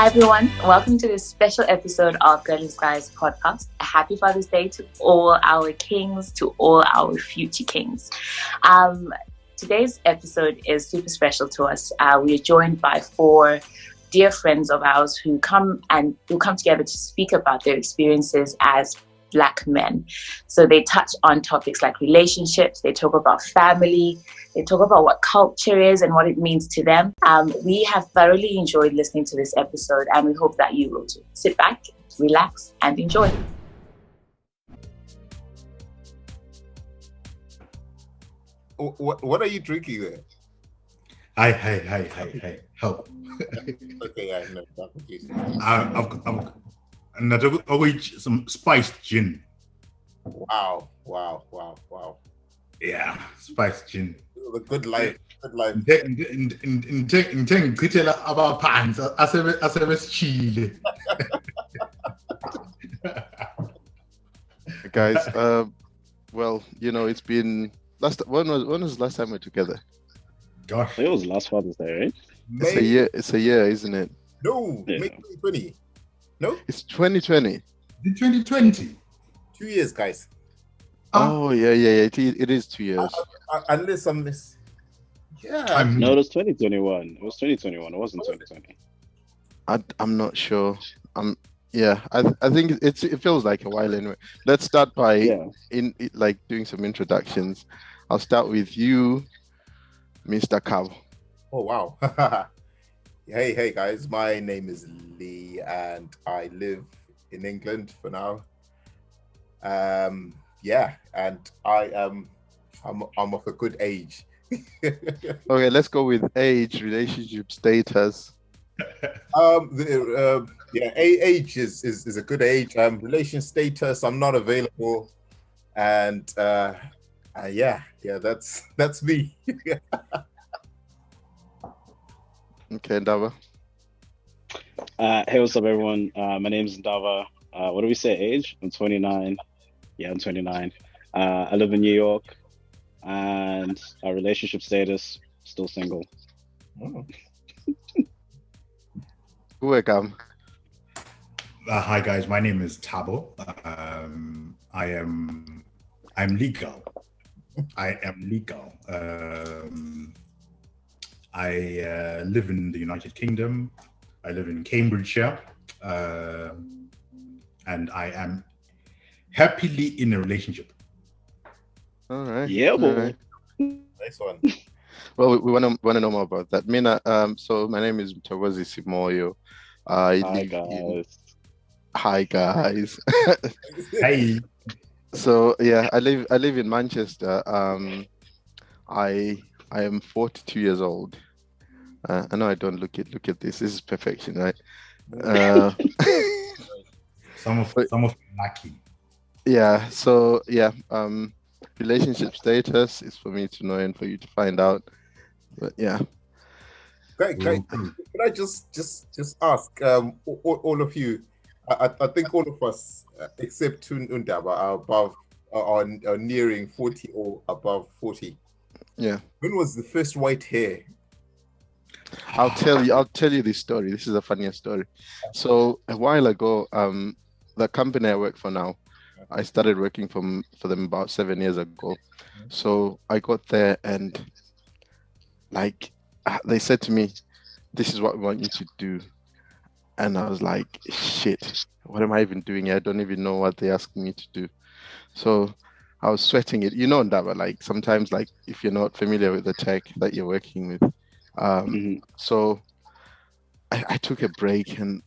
everyone. Welcome to this special episode of Girly Skies podcast. A happy Father's Day to all our kings, to all our future kings. Today's episode is super special to us. We are joined by four dear friends of ours who come together to speak about their experiences as Black men. So they touch on topics like relationships, they talk about family, they talk about what culture is and what it means to them. We have thoroughly enjoyed listening to this episode, and we hope that you will too. Sit back, relax, and enjoy. What are you drinking there? Hi. Help. Okay, I know. I've some spiced gin. Wow. Yeah, spiced gin. The good life. Ngithela abaphansi asebesishile. Guys, well, it's been when was the last time we were together? Gosh, it was last Father's Day, right? It's a year, isn't it? No, yeah. May 2020. No? It's 2020. Is it 2020? 2 years, guys. Oh, yeah. It is 2 years. Unless I'm this. Yeah. No, it was 2021. It was 2021. It wasn't 2020. I'm not sure. I think it feels like a while anyway. Let's start by doing some introductions. I'll start with you, Mr. Thabo. Oh, wow. Hey guys, my name is Lee and I live in England for now. And I'm of a good age. Okay, let's go with age, relationship status. Age is a good age. Relation status, I'm not available, and that's me. Okay, Ndaba. Hey, what's up, everyone? My name is Ndaba. What do we say? Age? I'm 29. Yeah, I'm 29. I live in New York, and our relationship status still single. Oh. Hi guys, my name is Thabo. I'm legal. I am legal. I live in the United Kingdom. I live in Cambridgeshire, and I am happily in a relationship. All right. Yeah, boy. Right. Nice one. Well, we want to know more about that. Mina, so my name is Mtho. Hi guys. Hey. So yeah, I live in Manchester. I am 42 years old. I know I don't look at this. This is perfection, right? Some of lucky. Yeah. So yeah. Relationship status is for me to know and for you to find out. But yeah. Great. Can I just ask all of you? I think all of us, except Ndaba, are nearing 40 or above 40. Yeah. When was the first white hair? I'll tell you this story. This is a funnier story. So a while ago, the company I work for now, I started working for them about 7 years ago. So I got there and they said to me, "This is what we want you to do." And I was like, shit, what am I even doing here? I don't even know what they're asking me to do. So I was sweating it. Ndaba, sometimes if you're not familiar with the tech that you're working with. So I took a break and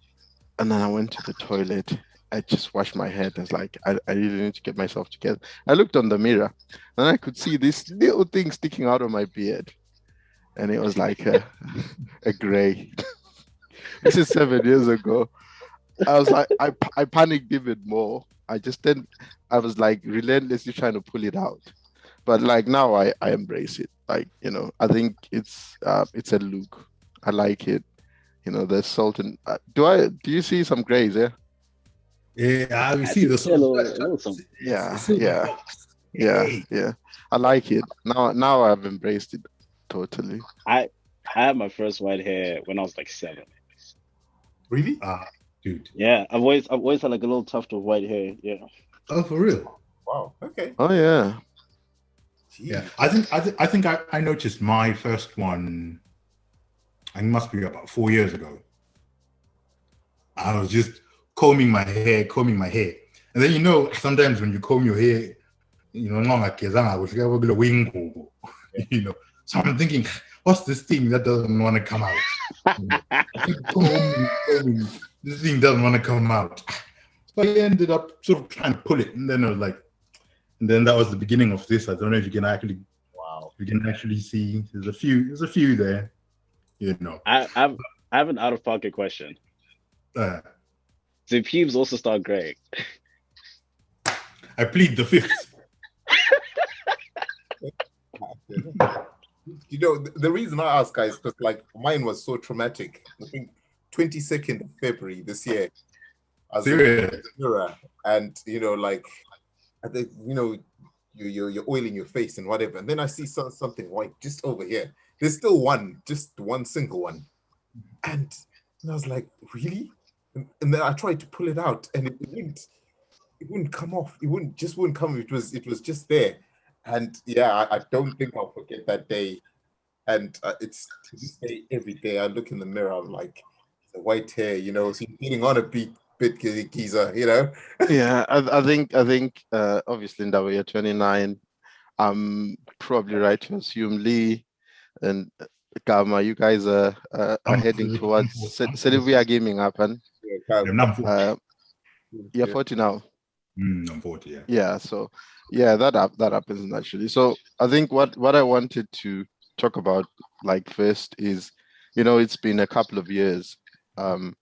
then I went to the toilet. I just washed my head. I was like, I really need to get myself together. I looked on the mirror and I could see this little thing sticking out of my beard. And it was like a gray. This is 7 years ago. I was like, I panicked even more. I was relentlessly trying to pull it out. But now I embrace it. I think it's a look. I like it. There's salt and do you see some grays there? Yeah, I see the salt. Yeah. I like it. Now I've embraced it totally. I had my first white hair when I was 7. Really? Dude. Yeah, I've always had like a little tuft of white hair. Yeah. Oh, for real? Wow. Okay. Oh yeah. Yeah. Jeez. I noticed my first one. I must be about 4 years ago. I was just combing my hair, and then sometimes when you comb your hair, I was like a wing, So I'm thinking, what's this thing that doesn't want to come out? I keep combing, this thing doesn't want to come out. So I ended up sort of trying to pull it, and then I was like, and then that was the beginning of this. I don't know if you can actually, Wow. see. There's a few there, I have an out of pocket question. Uh, Do pubes also start graying? I plead the fifth. The reason I ask, guys, because like mine was so traumatic. I think 22nd of February this year, I was in Serious? Mira, and like I think you're oiling your face and whatever, and then I see something white just over here. There's still just one single one, and I was like, really? And then I tried to pull it out, and it wouldn't come off. It wouldn't come. It was just there, and yeah, I don't think I'll forget that day. And it's to this day, every day I look in the mirror, I'm like, the white hair, so you're getting on a bit, geezer, Yeah, I think obviously Ndaba, you're 29. I'm probably right to assume Lee and Kama, you guys are heading towards we are gaming up, and I'm 40. you're 40 now. I'm 40, yeah. Yeah, so yeah, that happens naturally. So I think what I wanted to talk about, like, first is, it's been a couple of years. I'm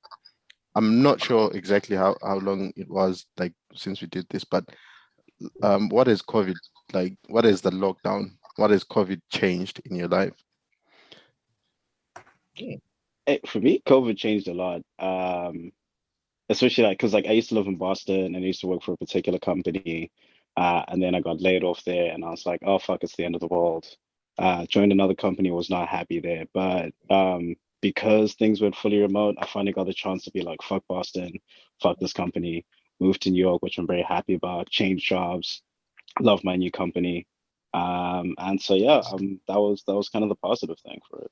not sure exactly how long it was, like, since we did this, but what is COVID like? What is the lockdown? What has COVID changed in your life? For me, COVID changed a lot. Especially like because like I used to live in Boston and I used to work for a particular company, and then I got laid off there, and I was like, oh fuck, it's the end of the world. Joined another company, was not happy there, but because things went fully remote, I finally got the chance to be like, fuck Boston, fuck this company, moved to New York, which I'm very happy about, changed jobs, love my new company. And so yeah, that was kind of the positive thing for it.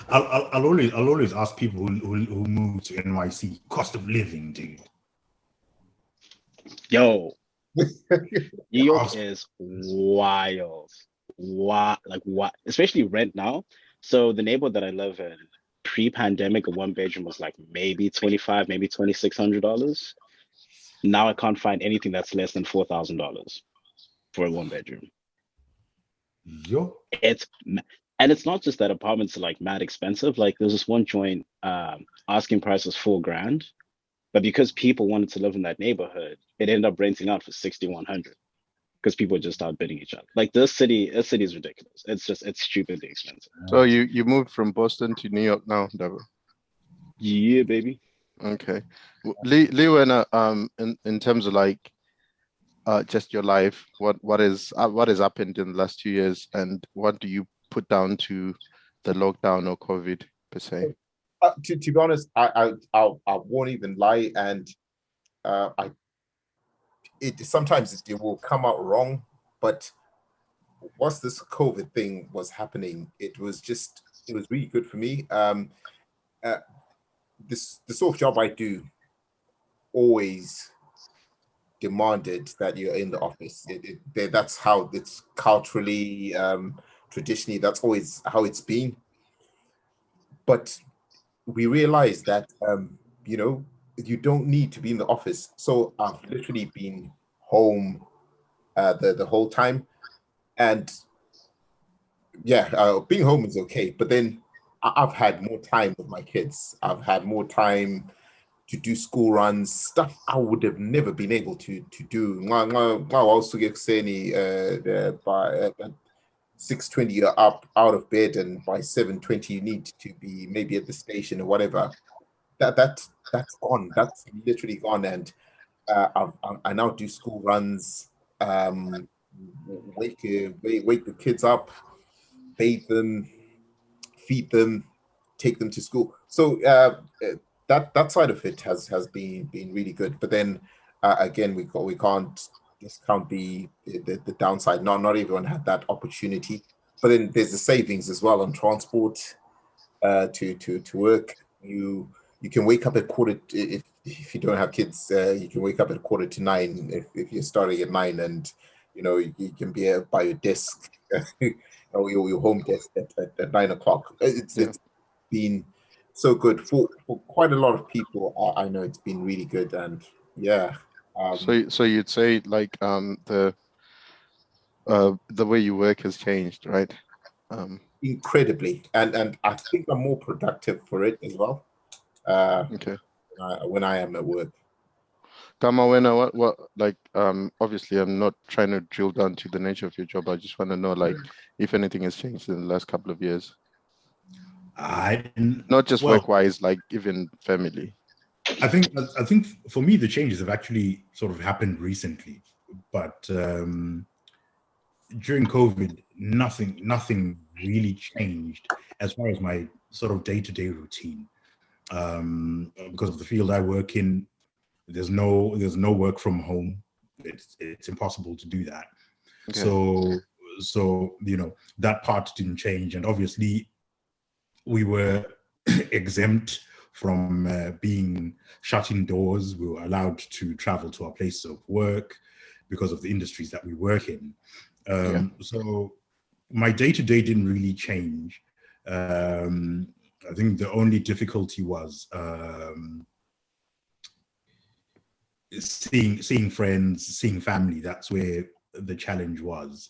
I'll always ask people who move to NYC, cost of living, dude. Yo, New York is wild. What? Especially rent now. So the neighborhood that I live in, pre-pandemic, a one bedroom was like maybe 25, maybe $2,600. Now I can't find anything that's less than $4,000 for a one bedroom. Yo. And it's not just that apartments are like mad expensive. Like there's this one joint, asking price was $4,000, but because people wanted to live in that neighborhood, it ended up renting out for 6,100 because people just outbidding each other. Like this city is ridiculous. It's stupidly expensive. So you moved from Boston to New York now, Ndaba? Yeah, baby. Okay. Lee, in terms of like just your life, what has happened in the last 2 years, and what do you put down to the lockdown or COVID per se? To be honest, I won't even lie, and sometimes it will come out wrong, but once this COVID thing was happening, it was really good for me. The sort of job I do always demanded that you're in the office. That's how it's culturally, traditionally, that's always how it's been. But we realized that you don't need to be in the office. So I've literally been home the whole time, and yeah, being home is okay. But then I've had more time with my kids. I've had more time to do school runs, stuff I would have never been able to do. By 6:20 you're up out of bed, and by 7:20 you need to be maybe at the station or whatever. That's gone. That's literally gone. And I now do school runs, wake the kids up, bathe them, feed them, take them to school. So that side of it has been really good. But then again, we can't discount the downside. Not everyone had that opportunity. But then there's the savings as well on transport to work. You can wake up at if you don't have kids. You can wake up at 9:15 if you're starting at 9, and you can be by your desk or your home desk at 9 o'clock. It's been so good for quite a lot of people. I know it's been really good, and yeah. So you'd say like the way you work has changed, right? Incredibly, and I think I'm more productive for it as well. Okay. When I am at work. Kamawena, what like obviously I'm not trying to drill down to the nature of your job. I just want to know like if anything has changed in the last couple of years. Not just work-wise, like even family. I think for me the changes have actually sort of happened recently, but during COVID, nothing really changed as far as my sort of day-to-day routine. Because of the field I work in, there's no work from home. It's impossible to do that. Okay. So that part didn't change, and obviously we were exempt from being shut indoors. We were allowed to travel to our place of work because of the industries that we work in. So my day-to-day didn't really change. I think the only difficulty was seeing friends, seeing family. That's where the challenge was,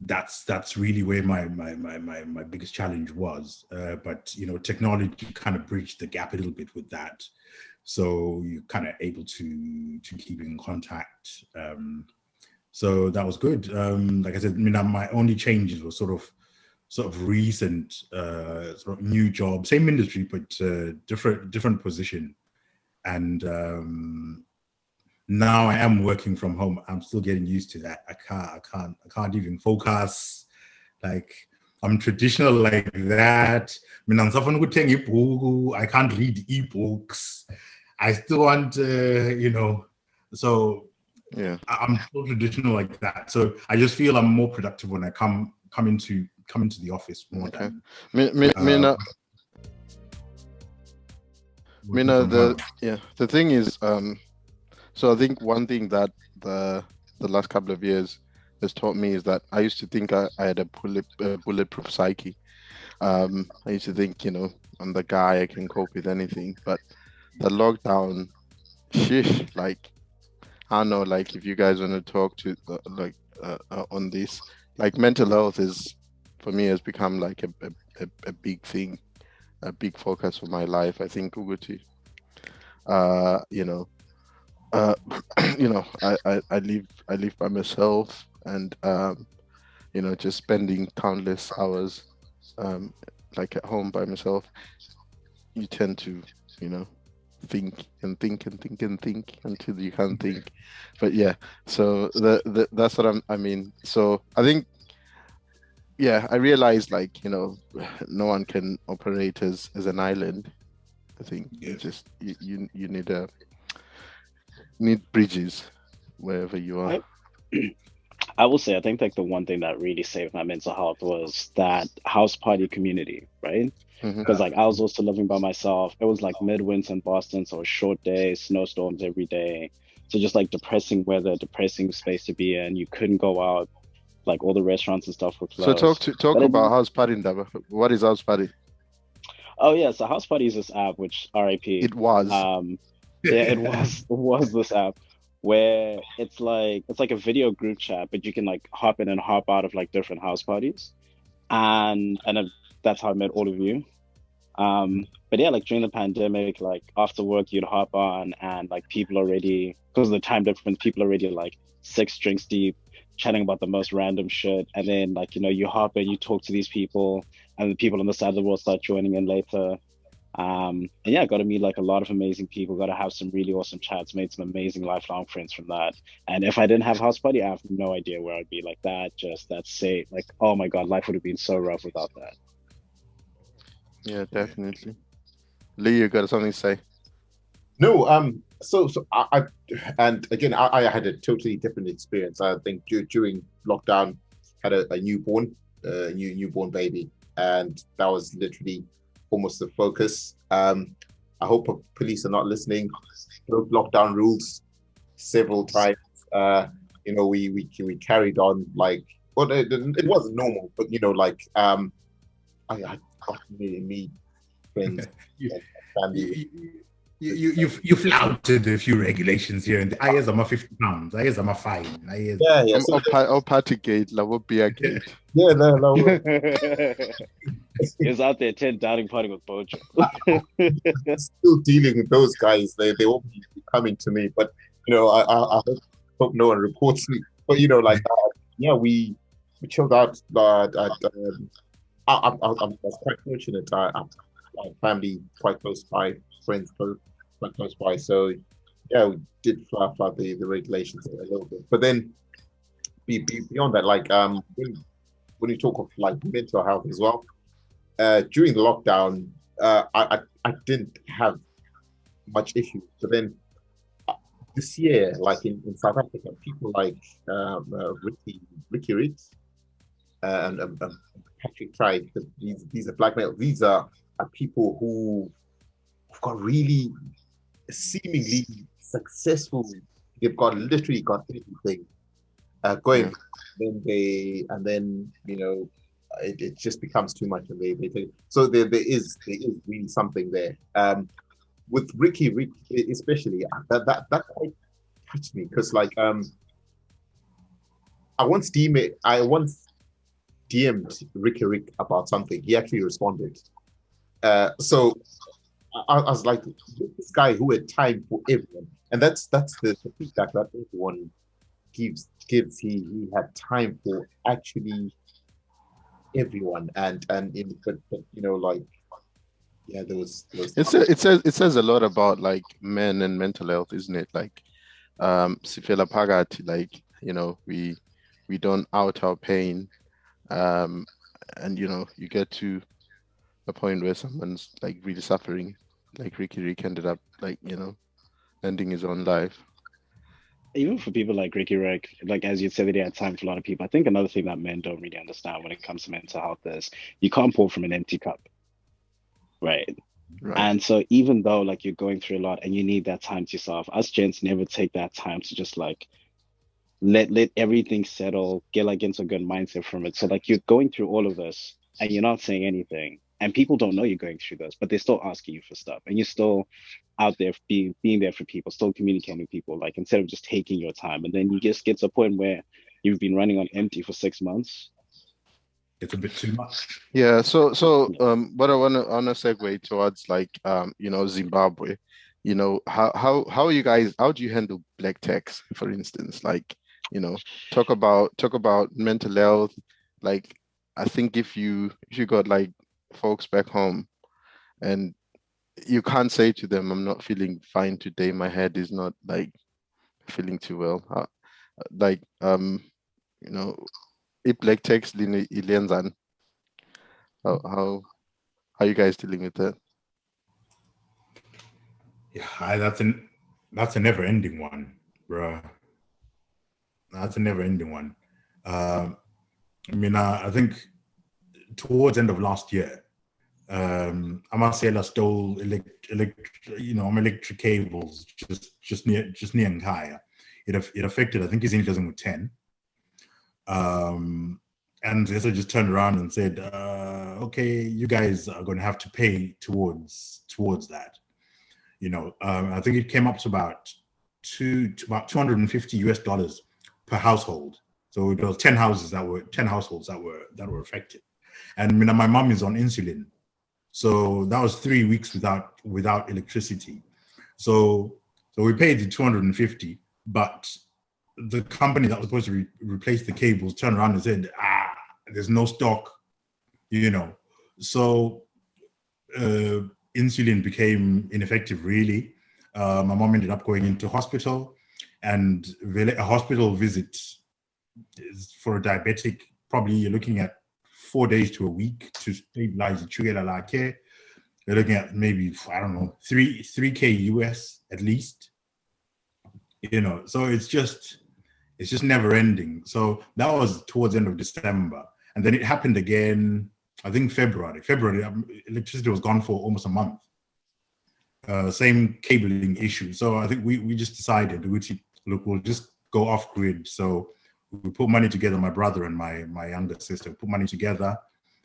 that's really where my biggest challenge was. But technology kind of bridged the gap a little bit with that, so you're kind of able to keep in contact. So that was good. Like I said, my only changes were sort of recent, sort of new job, same industry but different position, and now I am working from home. I'm still getting used to that. I can't even focus. Like I'm traditional like that. I can't read ebooks. I still want so yeah, I'm still traditional like that. So I just feel I'm more productive when I come into the office more. Okay. The thing is, so I think one thing that the last couple of years has taught me is that I used to think I had a bulletproof psyche. I used to think, I'm the guy, I can cope with anything. But the lockdown, like, I don't know, like if you guys want to talk to on this, like mental health for me has become like a big thing, a big focus for my life. I think Uguti, I live by myself, and just spending countless hours like at home by myself. You tend to think and think and think and think until you can't think. But yeah, so that's what I mean. So I think, yeah, I realized like no one can operate as an island. I think you need bridges wherever you are. I will say, I think like the one thing that really saved my mental health was that house party community, right? Because like I was also living by myself. It was like midwinter in Boston, so short days, snowstorms every day. So just like depressing weather, depressing space to be in. You couldn't go out. Like all the restaurants and stuff were closed. So talk about house party, Ndaba. What is house party? Oh yeah, so house party is this app which RIP. It was. Yeah, it was this app where it's like a video group chat, but you can like hop in and hop out of like different house parties, and that's how I met all of you. But yeah, like during the pandemic, like after work you'd hop on, and like people already, because of the time difference, people already like 6 drinks deep, chatting about the most random shit. And then like you hop in, you talk to these people, and the people on the side of the world start joining in later. And yeah, got to meet like a lot of amazing people, got to have some really awesome chats, made some amazing lifelong friends from that. And if I didn't have house party, I have no idea where I'd be. Like that's safe. Like, oh my god, life would have been so rough without that. Yeah, definitely. Lee, you got something to say? No, so and again, I had a totally different experience. I think during lockdown, had a newborn, newborn baby, and that was literally almost the focus. I hope police are not listening. Broke lockdown rules several times. We carried on like, well, it wasn't normal, but like I got me friends you, and family. you flouted a few regulations here, and I hear I'm a £50. I hear I'm a fine. I hear. Yeah. So Party gate, like beer gate. yeah, no. It's out there 10 dining party with Bojo. Still dealing with those guys. They won't be coming to me, but I hope no one reports me. But we chilled out. I was quite fortunate. I family quite close by, friends quite close by. So yeah, we did flout the regulations a little bit. But then beyond that, when you talk of like mental health as well, during the lockdown, I didn't have much issue. But then this year, like in South Africa, people like Ricky Riggs and Patrick Tribe, these are black males. These are people who have got really seemingly successful. They've literally got everything going. And then it just becomes too much, and they take. So there is really something there. With Rick, especially that quite touched me because I once DM'd Ricky Rick about something. He actually responded. So I was like, this guy who had time for everyone, and that's the feedback that everyone gives. He had time for actually everyone, and there was it says a lot about like men and mental health, isn't it? Like Sifela Pagati, like we don't out our pain, and you get to a point where someone's like really suffering, like Ricky Rick ended up like ending his own life. Even for people like Ricky Rick, like as you said, that he had time for a lot of people. I think another thing that men don't really understand when it comes to mental health is you can't pour from an empty cup, right? And so even though like you're going through a lot and you need that time to yourself, us gents never take that time to just like let everything settle, get like into a good mindset from it. So like you're going through all of this and you're not saying anything, and people don't know you're going through this, but they're still asking you for stuff, and you're still out there being there for people, still communicating with people, like instead of just taking your time. And then you just get to a point where you've been running on empty for 6 months. It's a bit too much. Yeah. So what I wanna segue towards like Zimbabwe. How are you guys? How do you handle black tax, for instance? Like talk about mental health. Like I think if you got like folks back home and you can't say to them, I'm not feeling fine today, my head is not like feeling too well. If black text ilenzan, how are you guys dealing with that? Yeah, that's a never-ending one, bro. That's a never-ending one. I think towards the end of last year, Amasela stole electric cables just near Nkaya. It affected, I think his income was 10. And they just turned around and said, okay, you guys are going to have to pay towards that. I think it came up to about $250 per household. So it was 10 households that were affected. And my mom is on insulin. So that was 3 weeks without electricity. So we paid the 250, but the company that was supposed to replace the cables turned around and said, there's no stock, So insulin became ineffective, really. My mom ended up going into hospital, and a hospital visit is for a diabetic, probably you're looking at 4 days to a week to stabilize the sugar. you're looking at maybe, I don't know, 3K US at least. So it's just never ending. So that was towards the end of December, and then it happened again. I think February, electricity was gone for almost a month. Same cabling issue. So I think we just decided, look, we'll just go off grid. So we put money together. My brother and my younger sister put money together,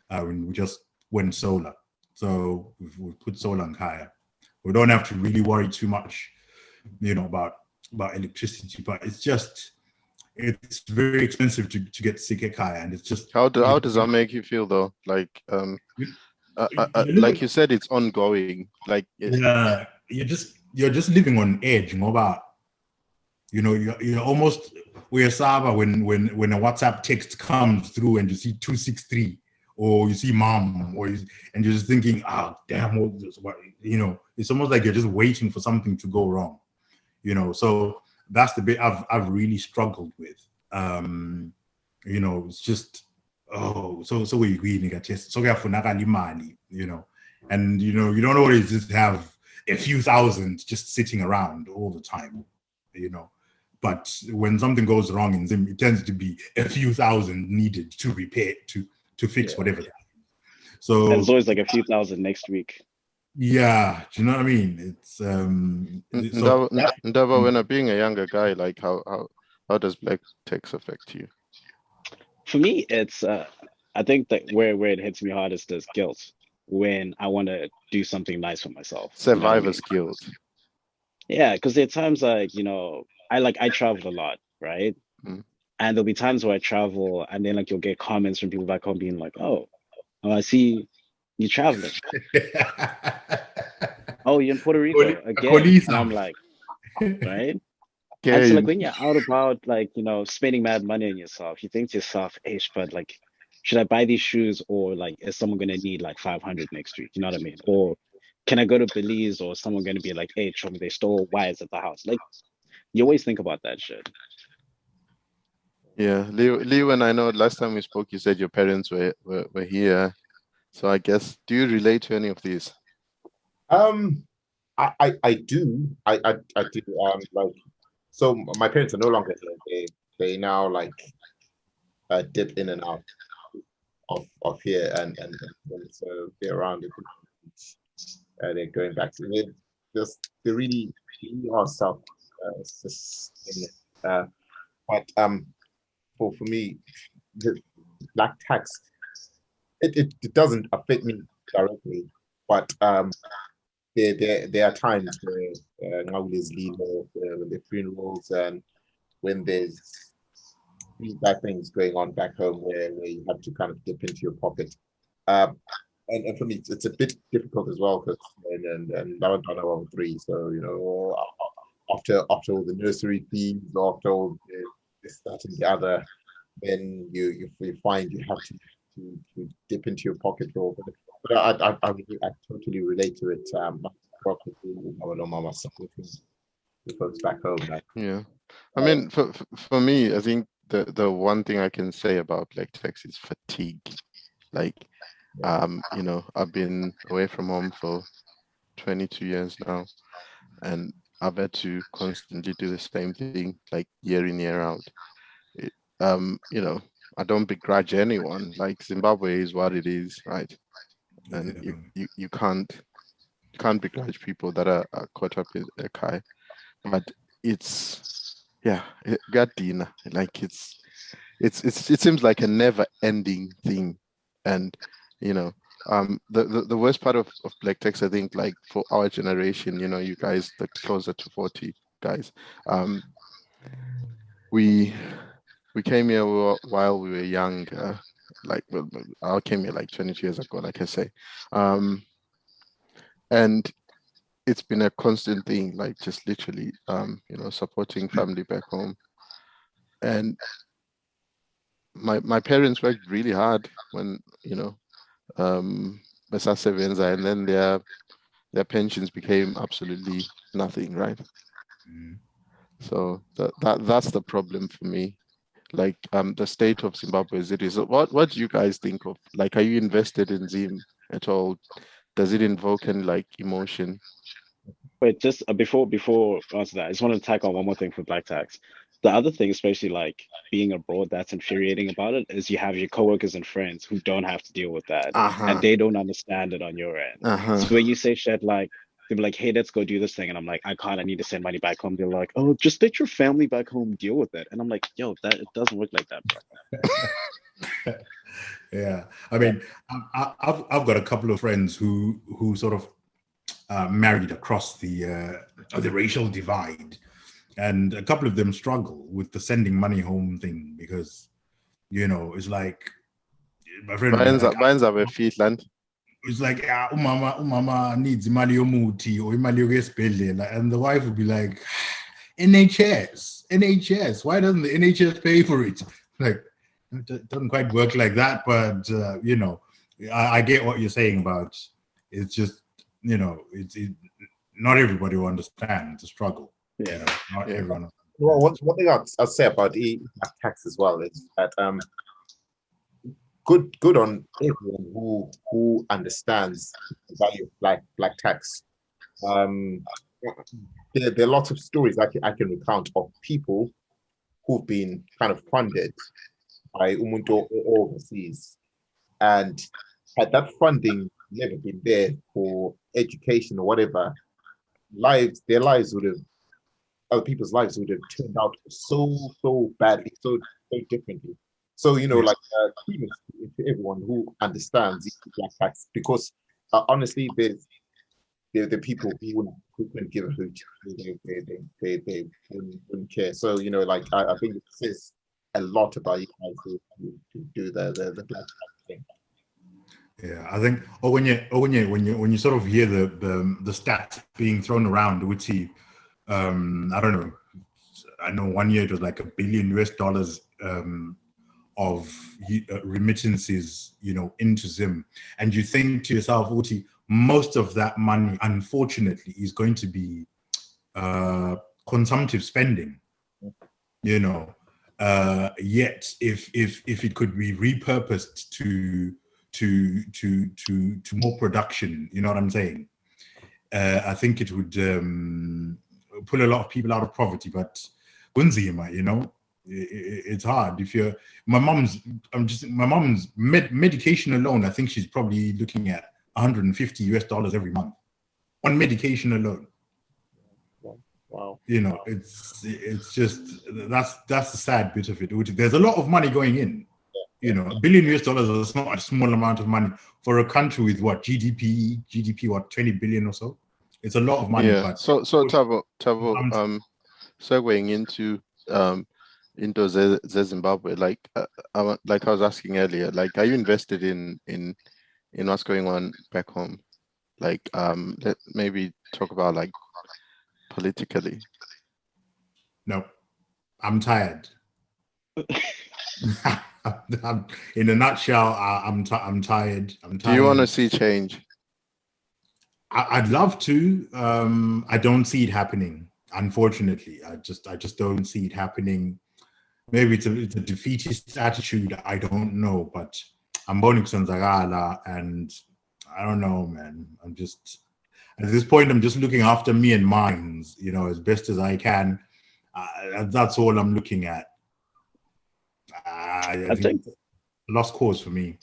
and we just went solar. So we put solar and kaya. We don't have to really worry too much, about electricity. But it's very expensive to get sick kaya, and it's just how does that make you feel though? Like like you said, it's ongoing. Like yeah, you're just living on edge, about. You're almost saba when a WhatsApp text comes through and you see 263 or you see mom and you're just thinking, damn, it's almost like you're just waiting for something to go wrong, So that's the bit I've really struggled with. It's just so we get just so money, and you don't always just have a few thousand just sitting around all the time, But when something goes wrong in Zim, it tends to be a few thousand needed to repair, to fix whatever. So it's always like a few thousand next week. Yeah, do you know what I mean? It's Ndaba, when being a younger guy, like how does black tax affect you? For me, it's I think that where it hits me hard is this guilt when I want to do something nice for myself. Survivor's guilt. Yeah, because there are times like, I travel a lot, right? Mm. And there'll be times where I travel and then like you'll get comments from people back home being like, oh, I see you traveling. Oh, you're in Puerto Rico again. And I'm like, right? And so like when you're out about like, spending mad money on yourself, you think to yourself, hey, but like, should I buy these shoes or like is someone gonna need like 500 next week? You know what I mean? Or can I go to Belize or is someone gonna be like, hey, show me they stole wires at the house? Like you always think about that shit. Yeah, Leo, and I know last time we spoke, you said your parents were here. So I guess, do you relate to any of these? I do. I do. Like, so my parents are no longer here. They now like dip in and out of here and so they're around it. They're going back to it. They really are self sustaining. But for me, the black tax it doesn't affect me directly, but there are times where Ngawule's leave or when the funerals and when there's bad things going on back home where you have to kind of dip into your pocket. And for me, it's a bit difficult as well because and now I'm done around 3, so after all the nursery fees, after all this, that, and the other, then you find you have to dip into your pocket for. But I totally relate to it. With folks back home. Yeah, I mean, for me, I think the one thing I can say about black tax is fatigue. Like, I've been away from home for 22 years now, and I've had to constantly do the same thing, like year in, year out. I don't begrudge anyone. Like Zimbabwe is what it is, right? And you can't begrudge people that are caught up in a kai, but it's Gadina. Like it seems like a never-ending thing, and the worst part of black tax, I think, like for our generation, you guys, the closer to 40 guys, we came here while we were young. I came here like 22 years ago, like I say, and it's been a constant thing, like just literally, supporting family back home. And my parents worked really hard when, and then their pensions became absolutely nothing, right? Mm. So that's the problem for me. Like the state of Zimbabwe as it is. What do you guys think of? Like, are you invested in Zim at all? does it invoke any like emotion? Wait, just before I answer that, I just want to tack on one more thing for black tax. The other thing, especially like being abroad, that's infuriating about it is you have your coworkers and friends who don't have to deal with that, and they don't understand it on your end. So when you say shit like they'll be like, "Hey, let's go do this thing," and I'm like, "I can't. I need to send money back home." They're like, "Oh, just let your family back home deal with it," and I'm like, "Yo, that it doesn't work like that, bro." Yeah, I mean, I've got a couple of friends who sort of married across the racial divide, and a couple of them struggle with the sending money home thing because, you know, it's like my friend Mine's have a Finland. It's like, yeah, umama needs imali yomuthi or imali yesibhedlela, and the wife would be like, NHS, why doesn't the NHS pay for it? Like, it doesn't quite work like that, but you know, I get what you're saying about it's just, you know, not everybody will understand the struggle. Yeah, you know, not everyone. Well, one thing I'll say about tax as well is that good on everyone who understands the value of black tax. There are lots of stories I can recount of people who've been kind of funded by Umuntu overseas, and had that funding never been there for education or whatever, their lives would have, other people's lives would have turned out so badly, so differently. So, you know, like kudos to everyone who understands black tax, because honestly, the people who couldn't give a hoot. They wouldn't care. So, you know, like I think it says a lot about you guys who do the black tax thing. Yeah, I think. Or when you sort of hear the stats being thrown around, which I don't know. I know 1 year it was like $1 billion of remittances, you know, into Zim, and you think to yourself, Uti, most of that money, unfortunately, is going to be consumptive spending, you know. Yet, if it could be repurposed to more production, you know what I'm saying? I think it would pull a lot of people out of poverty, but Bunzima, you know, it's hard. If you're my mom's medication alone, I think she's probably looking at $150 every month on medication alone. Wow. You know, it's just that's the sad bit of it. There's a lot of money going in. You know, $1 billion is not a small amount of money for a country with what GDP what 20 billion or so. It's a lot of money. Yeah. But So Thabo, segueing into Zimbabwe, like I was asking earlier, like, are you invested in what's going on back home? Like, let maybe talk about like politically. No, I'm tired. In a nutshell, I'm tired. Do you want to see change? I'd love to. I don't see it happening. Unfortunately, I just don't see it happening. Maybe it's a defeatist attitude. I don't know, but I'm Bonik Sanzagala, and I don't know, man. I'm just at this point. I'm just looking after me and mine, you know, as best as I can. That's all I'm looking at. I think lost cause for me.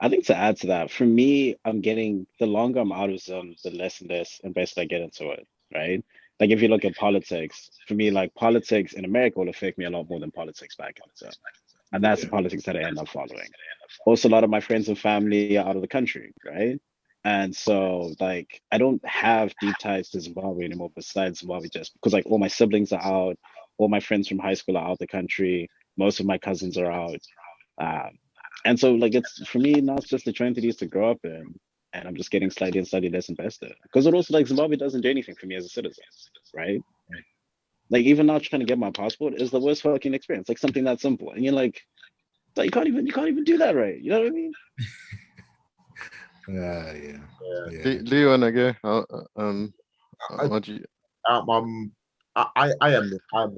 I think to add to that, for me, I'm getting, the longer I'm out of Zim, the less and less invested I get into it, right? Like if you look at politics, for me, like politics in America will affect me a lot more than politics back in Zim. And that's the politics that I end up following. Also, a lot of my friends and family are out of the country, right? And so like I don't have deep ties to Zimbabwe anymore besides Zimbabwe, just because like all my siblings are out, all my friends from high school are out the country, most of my cousins are out. And so like it's, for me now, it's just the trend it is to grow up in, and I'm just getting slightly and slightly less invested. Because it also, like, Zimbabwe doesn't do anything for me as a citizen, right? Like even now trying to get my passport is the worst fucking experience. Like something that simple. And you're like you can't even do that right. You know what I mean? Yeah. Do you wanna go? I'm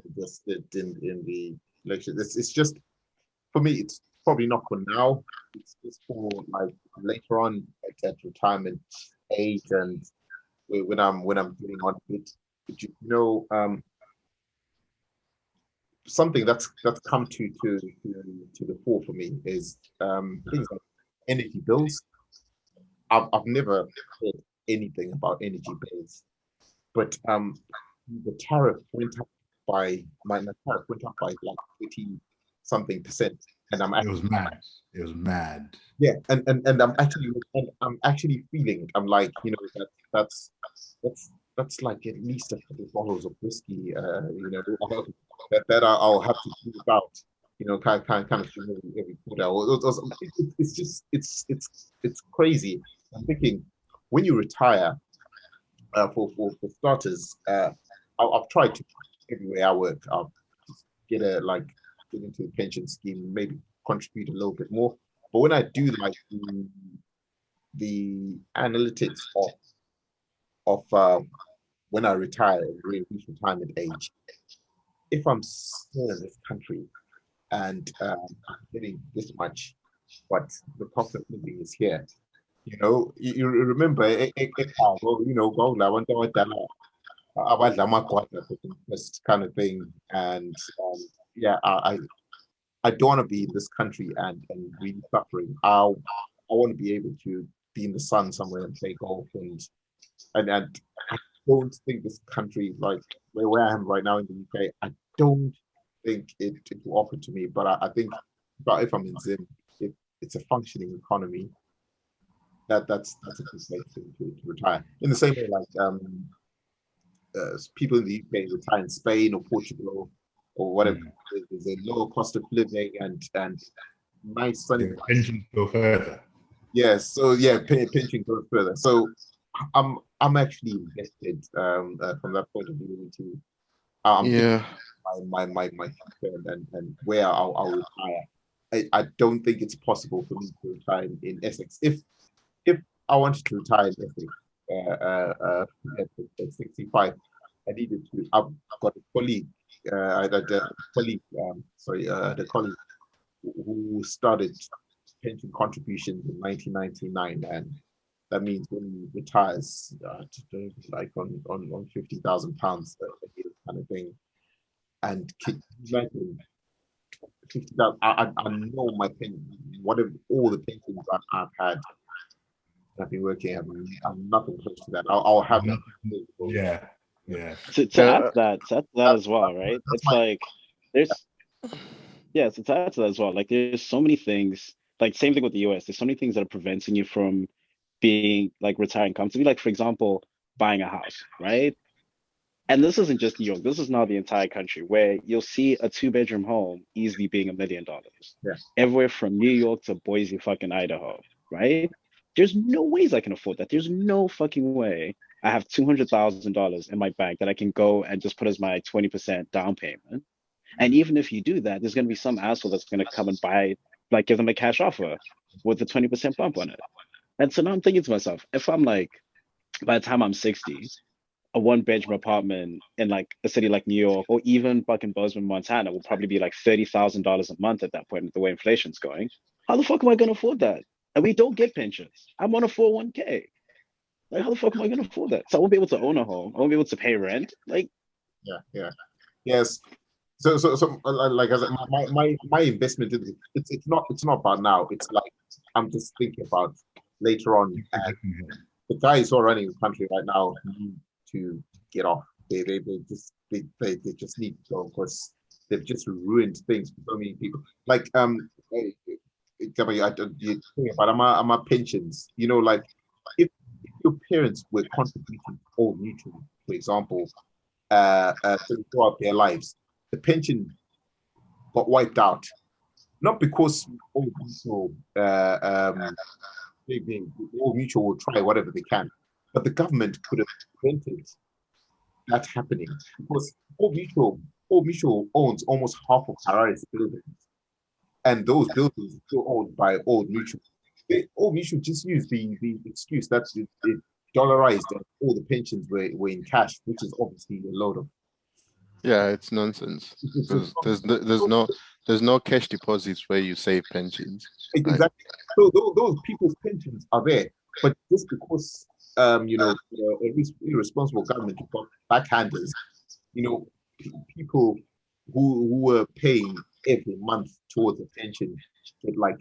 invested in the election. It's just, for me, probably not for now. It's just for like later on at retirement age and when I'm getting on it. But something that's come to the fore for me is things like energy bills. I've never heard anything about energy bills, but the tariff went up by my tariff went up by like 30 something percent, and it was mad. It was mad. Yeah, and I'm actually feeling like that's like at least a couple of bottles of whiskey, that I'll have to think about, kind of every quarter. It's crazy. I'm thinking when you retire, for starters, I've tried to everywhere I work. I'll get into the pension scheme, maybe contribute a little bit more. But when I do like the analytics of when I retire, reach retirement age, if I'm still in this country and I'm getting this much, but the cost of living is here, you remember, this kind of thing, and yeah, I don't want to be in this country and really suffering. I want to be able to be in the sun somewhere and play golf and I don't think this country, like where I am right now in the UK, I don't think it will offer to me. But I think, but if I'm in Zim, it's a functioning economy. That's a good place to retire. In the same way, like people in the UK retire in Spain or Portugal or whatever. There's a lower cost of living and nice sunny. Pensions go further. Yeah, so yeah, pension goes further. So I'm actually invested from that point of view into my future and where I'll retire. I don't think it's possible for me to retire in Essex. If I wanted to retire in Essex at 65, I needed to. I've got a colleague, the colleague who started pension contributions in 1999, and that means when he retires, like on £50,000 a year kind of thing, and imagine 50,000. I know my pension, whatever all the pensions I've had. I've been working. I'm nothing close to that. I'll have that. Yeah. To add that as well, right? It's like there's so to add to that as well, like there's so many things, like same thing with the US. There's so many things that are preventing you from being like retiring comfortably. Like for example, buying a house, right? And this isn't just New York. This is now the entire country, where you'll see a 2-bedroom home easily being $1 million. Yeah. Everywhere from New York to Boise, fucking Idaho, right? There's no ways I can afford that. There's no fucking way I have $200,000 in my bank that I can go and just put as my 20% down payment. And even if you do that, there's going to be some asshole that's going to come and give them a cash offer with a 20% bump on it. And so now I'm thinking to myself, if I'm like, by the time I'm 60, a 1-bedroom apartment in like a city like New York or even fucking Bozeman, Montana will probably be like $30,000 a month at that point, the way inflation's going. How the fuck am I going to afford that? And we don't get pensions. I'm on a 401k. Like, how the fuck am I going to afford that? So I won't be able to own a home. I won't be able to pay rent. Like, yes. So like as my investment, it's not about now. It's like I'm just thinking about later on. And the guys who are running the country right now need to get off. They just need to go, because they've just ruined things for so many people. Like you think about my pensions. Like if your parents were contributing Old Mutual, for example, throughout their lives, the pension got wiped out. Not because Old Mutual, Old Mutual will try whatever they can, but the government could have prevented that happening, because Old Mutual owns almost half of Harari's buildings, and those buildings are still owned by Old Mutual. Old Mutual just used the excuse that it dollarized and all the pensions were in cash, which is obviously a load of. Yeah, it's nonsense. There's There's no cash deposits where you save pensions. Exactly. Right? So those people's pensions are there, but just because a irresponsible government got backhanders, people who were paying every month towards a pension get like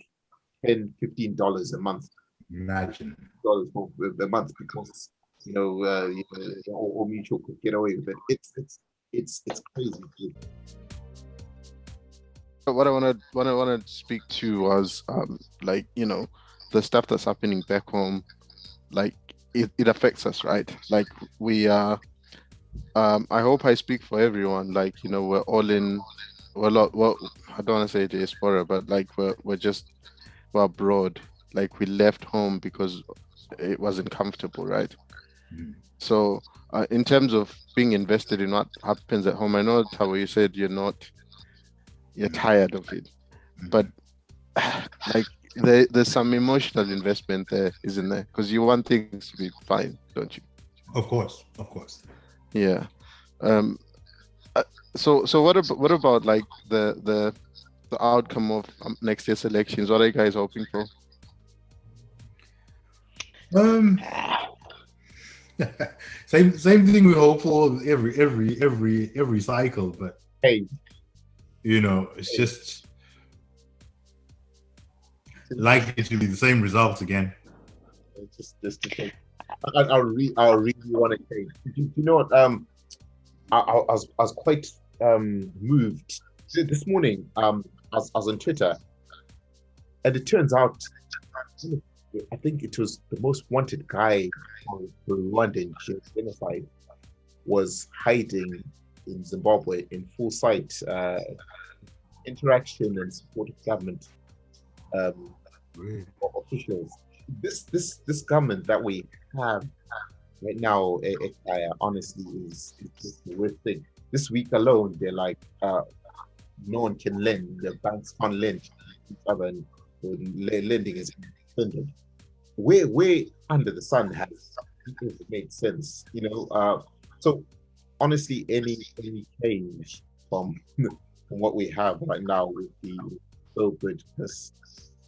$10-15 a month. Imagine. Dollars for a month because or mutual could get away with it. It's crazy. What I want to speak to was the stuff that's happening back home. Like it affects us, right? Like we are. I hope I speak for everyone. Like we're all in. Well, I don't want to say diaspora, but like we're abroad. Like we left home because it wasn't comfortable, right? Mm. So in terms of being invested in what happens at home, I know Thabo, you said you're tired of it, but like there's some emotional investment there, isn't there? Because you want things to be fine, don't you? Of course. Yeah. So what about like the outcome of next year's elections? What are you guys hoping for? Same thing we hope for every cycle, but hey, it's just likely to be the same results again. Just the thing. I really want to change. You know what? I was quite moved this morning. I was on Twitter, and it turns out I think it was the most wanted guy for Rwandan genocide was hiding in Zimbabwe in full sight, interaction and support of government officials. This government that we have right now, honestly, is just the worst thing. This week alone, they're like, no one can lend. The banks can't lend to each other, and lending is suspended. Where under the sun has it made sense, So honestly, any change from what we have right now would be so good.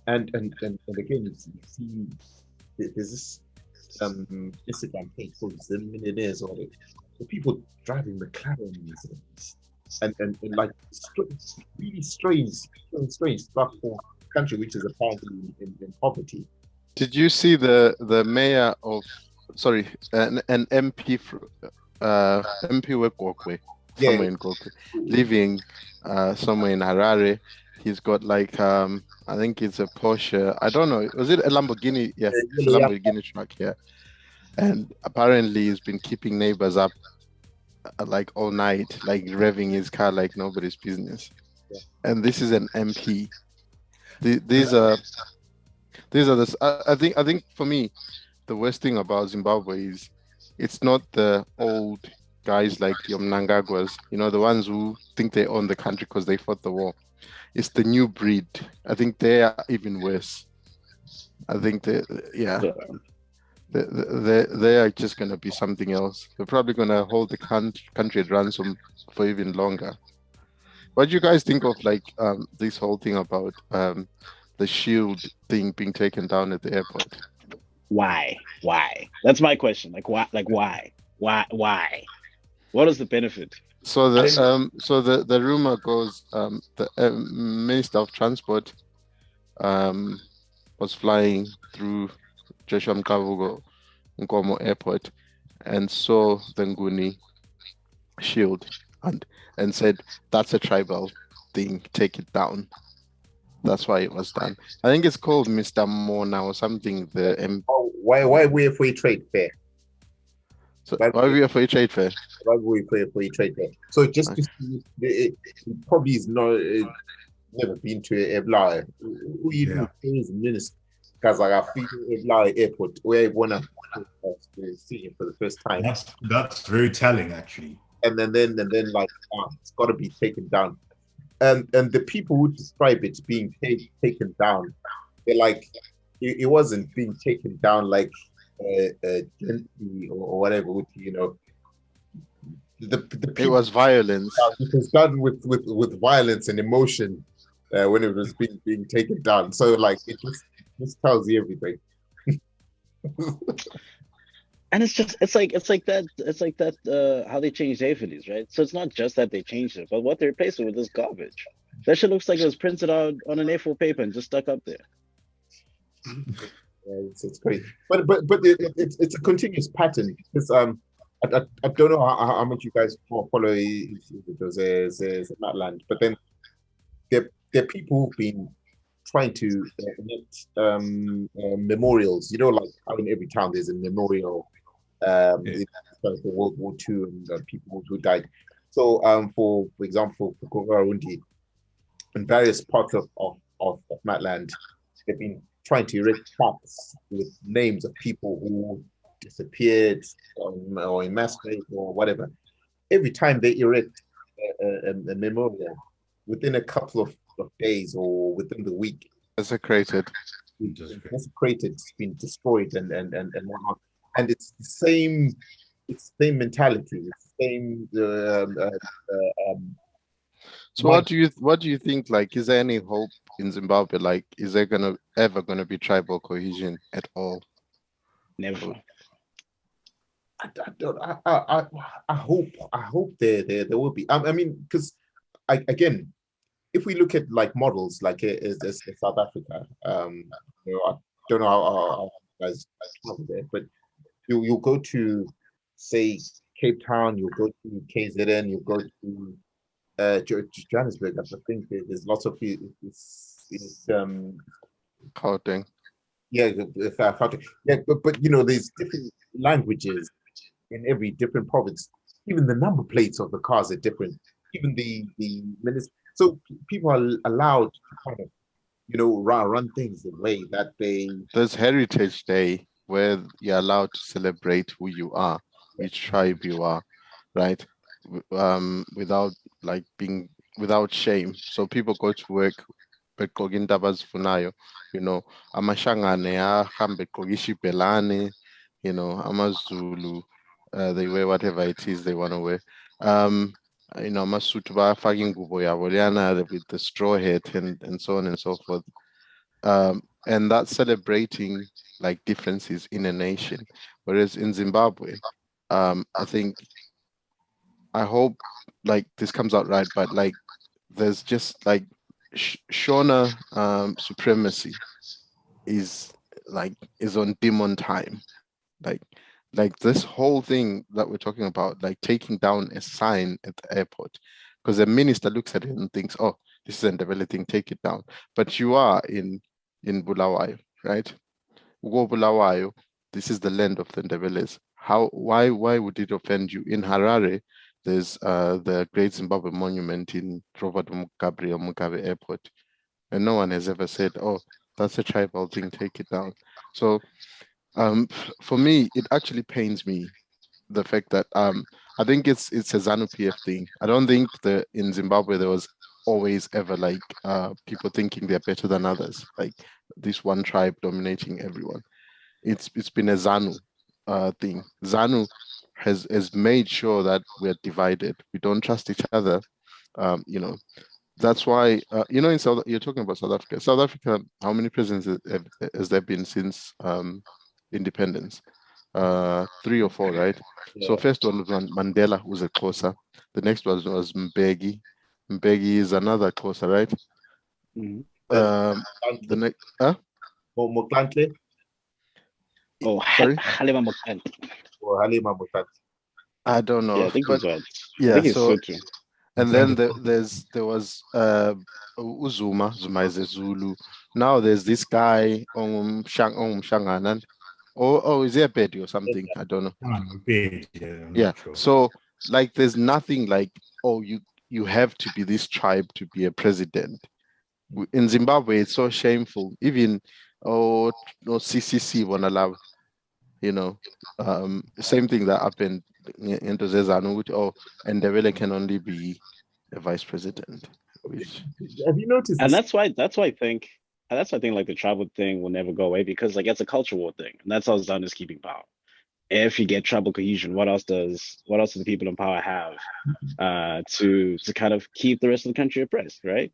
And again, you see, there's this Instagram page called the Millionaires, or the people driving McLarens and like really strange stuff for a country which is apparently in poverty. Did you see the mayor of an MP MP Wekokwe somewhere in Kokwe, living somewhere in Harare? He's got like I think it's a Porsche. I don't know. Was it a Lamborghini? Yeah, it's a Lamborghini truck here. And apparently he's been keeping neighbors up like all night, like revving his car like nobody's business. Yeah. And this is an MP. These are the. I think for me, the worst thing about Zimbabwe is it's not the old guys like the Mnangagwas, the ones who think they own the country because they fought the war. It's the new breed. I think they are even worse. I think they are just going to be something else. They're probably going to hold the country at ransom for even longer. What do you guys think of like this whole thing about the shield thing being taken down at the airport? Why? That's my question. Like why? What is the benefit? So the rumor goes the Minister of Transport was flying through Joshua Mkavugo Nkomo Airport and saw the Nguni shield and said that's a tribal thing, take it down. That's why it was done. I think it's called Mr. Mona or something. Why we a free trade fair? So why we a free trade fair? Why we play a free trade fair? So just to see, it probably is never been to Ebla. Who you do is minister because I feel Ebla airport where I wanna see it for the first time. That's very telling, actually. And then like it's got to be taken down. And the people who describe it being taken down, they're like, it wasn't being taken down like gently or whatever. The people, it was violence. It was done with violence and emotion, when it was being taken down. So like it just tells you everything. And it's like that how they changed Aphides, right? So it's not just that they changed it, but what they replaced it with is garbage. That shit looks like it was printed out on an A4 paper and just stuck up there. Yeah, it's crazy, but it's a continuous pattern because I don't know how much you guys follow Matland, but then there are people who've been trying to erect memorials. You know, like how in every town there's a memorial for World War II and people who died. So for example, for Kogarundi, in various parts of Matland, they've been trying to erect plaques with names of people who disappeared or emasculated or whatever. Every time they erect a memorial, within a couple of days or within the week, Desecrated. desecrated, it's been destroyed and whatnot. And it's the same mentality, it's the same So what do you think? Like, is there any hope in Zimbabwe? Like, is there ever gonna be tribal cohesion at all? Never. I hope there will be. I mean, because again, if we look at like models like as South Africa, I don't know how you guys travel there, but you'll go to say Cape Town, you'll go to KZN, you'll go to Johannesburg. I think there's lots of Gauteng. yeah, yeah, but there's different languages in every different province. Even the number plates of the cars are different. Even the minutes. So people are allowed to kind of run things the way that they. There's Heritage Day where you're allowed to celebrate who you are, which tribe you are, right? Without like being without shame. So people go to work begqoka into abazifunayo, amashangane ahambe egqoka ishibhelane, amaZulu, they wear whatever it is they want to wear. AmaSotho bayafaka ingubo yabo leyana with the straw hat and so on and so forth. And that's celebrating like differences in a nation. Whereas in Zimbabwe, I hope like this comes out right, but like there's just like Shona supremacy is on demon time. Like this whole thing that we're talking about, like taking down a sign at the airport, because the minister looks at it and thinks, oh, this is a developing, take it down. But you are in Bulawayo, right? Ugo Bulawayo, this is the land of the Ndebeles. Why would it offend you? In Harare, there's the Great Zimbabwe Monument in Robert Mugabe Airport, and no one has ever said, oh, that's a tribal thing, take it down. So for me, it actually pains me the fact that I think it's a ZANU-PF thing. I don't think that in Zimbabwe there was always ever like people thinking they're better than others, like this one tribe dominating everyone. It's been a ZANU thing. ZANU has made sure that we're divided. We don't trust each other. That's why in you're talking about South Africa. South Africa, how many presidents has there been since independence? 3 or 4, right? Yeah. So first one was Mandela, who was a Xhosa. The next one was Mbeki. Mbeki is another Xhosa, right? Mhm. The next, Motlanthe Oh, sorry? Halima Motlanthe. or Halima Motlanthe. I don't know. Yeah, I think but he's right. I yeah, think he's so Sotho. and then there was Uzuma is a Zulu. Now there's this guy Shanganan. Oh, is there a Bedi or something? I don't know. I'm big, yeah, I'm Yeah. not sure. So like there's nothing like, oh, you have to be this tribe to be a president. In Zimbabwe, it's so shameful. Even CCC won't allow, same thing that happened in Zezanu, and Ndebele can only be a vice president. Which Have you noticed And this? that's why I think like the tribal thing will never go away, because like it's a culture war thing, and that's how ZANU is keeping power. If you get tribal cohesion, what else do the people in power have to kind of keep the rest of the country oppressed, right?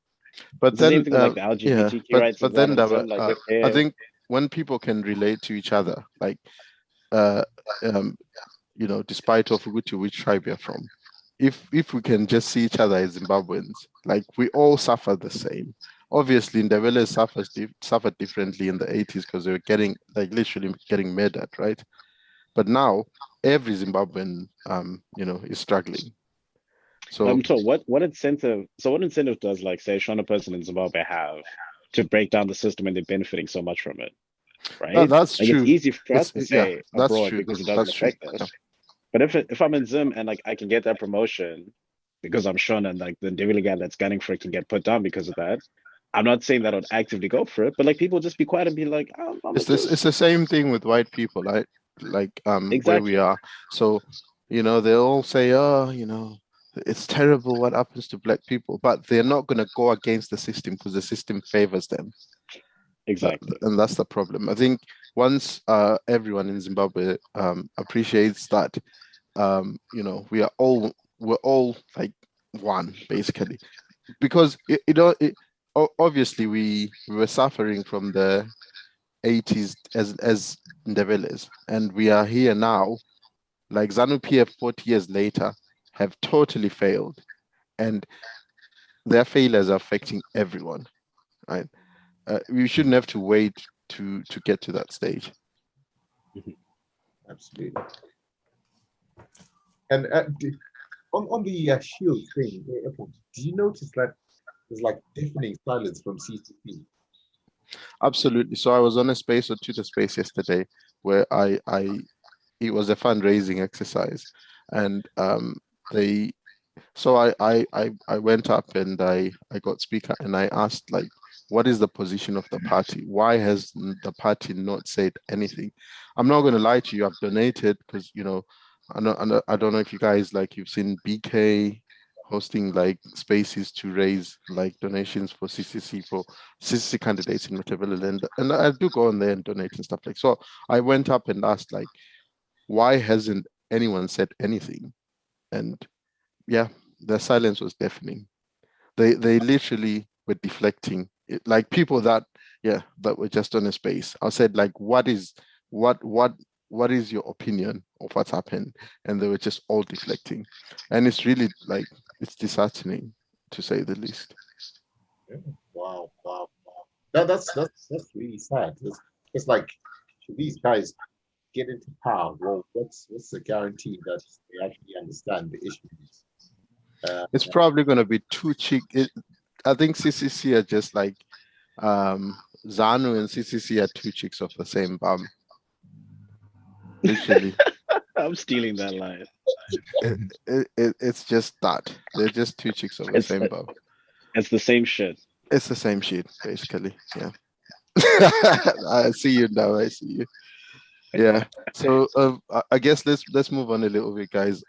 But It's the same then, thing with like the yeah, LGBTQ rights as but well then in Zim. Like if I they're think when people can relate to each other, like uh, um, you know, despite of which tribe you're from, if we can just see each other as Zimbabweans, like we all suffer the same. Obviously, Ndebele suffered differently in the 80s because they were getting like literally getting murdered, right? But now every Zimbabwean, you know, is struggling. So so what incentive does like say a Shona person in Zimbabwe have to break down the system and they're benefiting so much from it, right? that's Like it's true. easy for us to Yeah, say that's abroad true. because it doesn't That's true. affect us. But if I'm in Zim and like I can get that promotion because I'm Shona and like the Ndebele guy that's gunning for it can get put down because of that, I'm not saying that I'd actively go for it, but like people just be quiet and be like, I'm It's just it's the same thing with white people, right? Like where we exactly. are. So, you know, they all say, oh, you know, it's terrible what happens to black people, but they're not gonna go against the system because the system favors them. Exactly. And that's the problem. I think once everyone in Zimbabwe appreciates that you know, we're all like one basically. Because obviously we were suffering from the 80s as Ndebeles, and we are here now. Like ZANU PF 40 years later have totally failed, and their failures are affecting everyone, right? We shouldn't have to wait to get to that stage. Absolutely. And on the shield thing, do you notice that there's like deafening silence from CCP? Absolutely. So I was on a space or Twitter space yesterday where it was a fundraising exercise, and they so I went up and I got speaker and I asked like, what is the position of the party? Why has the party not said anything? I'm not going to lie to you. I've donated because, you know, I don't know if you guys like you've seen BK hosting like spaces to raise like donations for CCC candidates in whatever, and I do go on there and donate and stuff like so. I went up and asked like, why hasn't anyone said anything? And yeah, the silence was deafening. They literally were deflecting like people that that were just on a space. I said like, what is your opinion of what's happened? And they were just all deflecting, and it's really like it's disheartening to say the least. Yeah. Wow, wow, wow. That's really sad. It's like should these guys get into power, well, what's the guarantee that they actually understand the issues? It's probably going to be too cheap. I think CCC are just like ZANU and CCC are two chicks of the same bum. Literally. I'm stealing that line. It's just that. They're just two chicks of the It's same bum. it's the same shit. It's the same shit, basically. Yeah. I see you now. I see you. Yeah. So I guess let's move on a little bit, guys.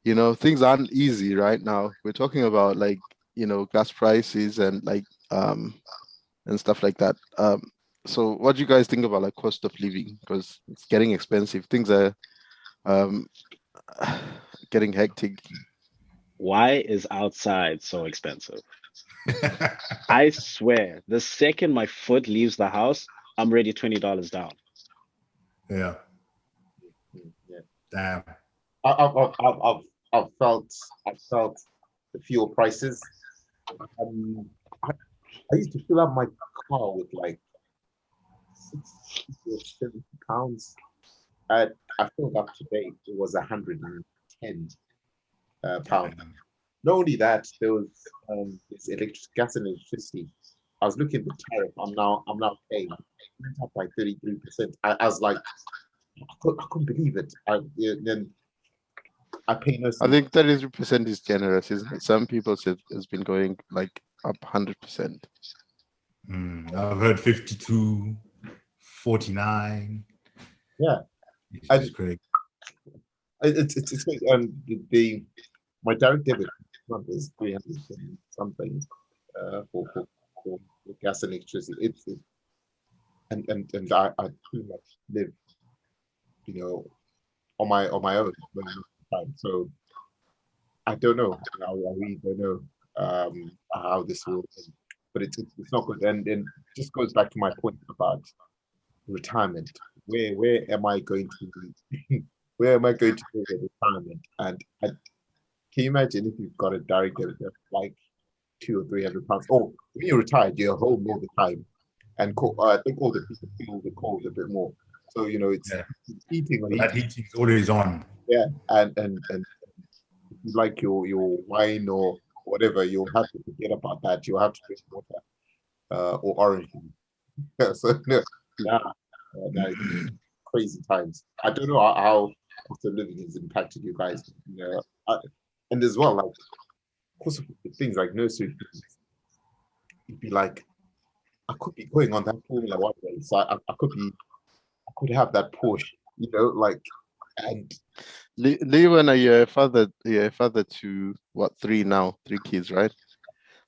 You know, things aren't easy right now. We're talking about like, you know, gas prices and like and stuff like that. So what do you guys think about like cost of living? Because it's getting expensive. Things are um getting hectic. Why is outside so expensive? I swear, the second my foot leaves the house, I'm already $20 down. Yeah. Yeah. Damn. I've felt the fuel prices. Um, I, I used to fill up my car with like 60 or 70 pounds. I filled up today. It was 110 pounds. Damn. Not only that, there was this gas and electricity. I was looking at the tariff. I'm now paying. It went up by 33%. I was like, I couldn't believe it. Then I pay no. I think 33% is generous, isn't it? Some people said it's been going like up 100%. I've heard 52, 49. Yeah, It's I, just crazy. it's my direct debit month is 300 and something for gas and electricity. And I pretty much live, you know, on my own most of the time. So I don't know. I really don't know. how this will end. But it's not good. And just goes back to my point about retirement. Where am I going to where am I going to go with retirement? And can you imagine if you've got a direct debit of like 200 or 300 pounds? Oh, when you're retired, you're home all the time, and I think all the people feel the cold a bit more. So it's Yeah. heating on That heating. heating's always on. Yeah, and if you like your wine or whatever, you'll have to forget about that. You'll have to drink water or orange juice. So no, no, crazy times. I don't know how cost of living has impacted you guys. And as well, like course of things like nursery fees, you'd be like, I could be going on that Formula One race. So I could have that Porsche, like, and Leon, you're a father to what, three kids, right?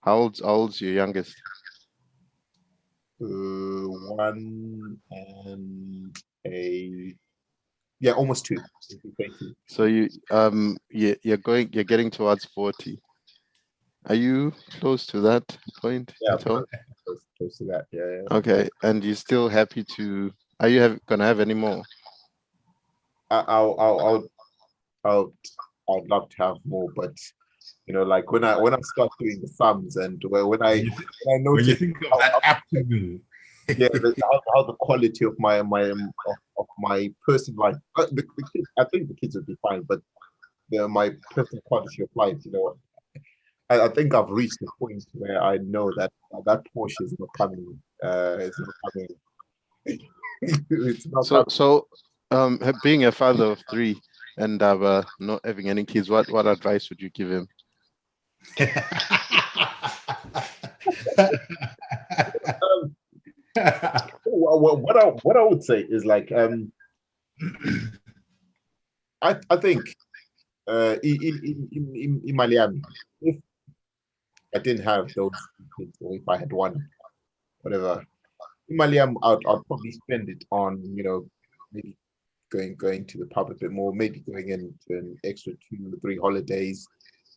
How old's your youngest? one and almost two. So you're getting towards 40. Are you close to that point, Yeah, Mtho? close to that. Yeah. Okay, and you're still happy to? Are you gonna have any more? I'd love to have more, but like when I start doing the sums and when I When you notice think of that afternoon, how the quality of my personal life, the kids, I think the kids would be fine, but my personal quality of life, I think I've reached the point where I know that that Porsche is not coming. It's not coming. It's not coming. So, being a father of three and not having any kids, what advice would you give him? What I would say is like I think in Miami, if I didn't have those kids, or if I had one, whatever, in Miami, I'd probably spend it on maybe going to the pub a bit more, maybe going into an extra 2 or 3 holidays,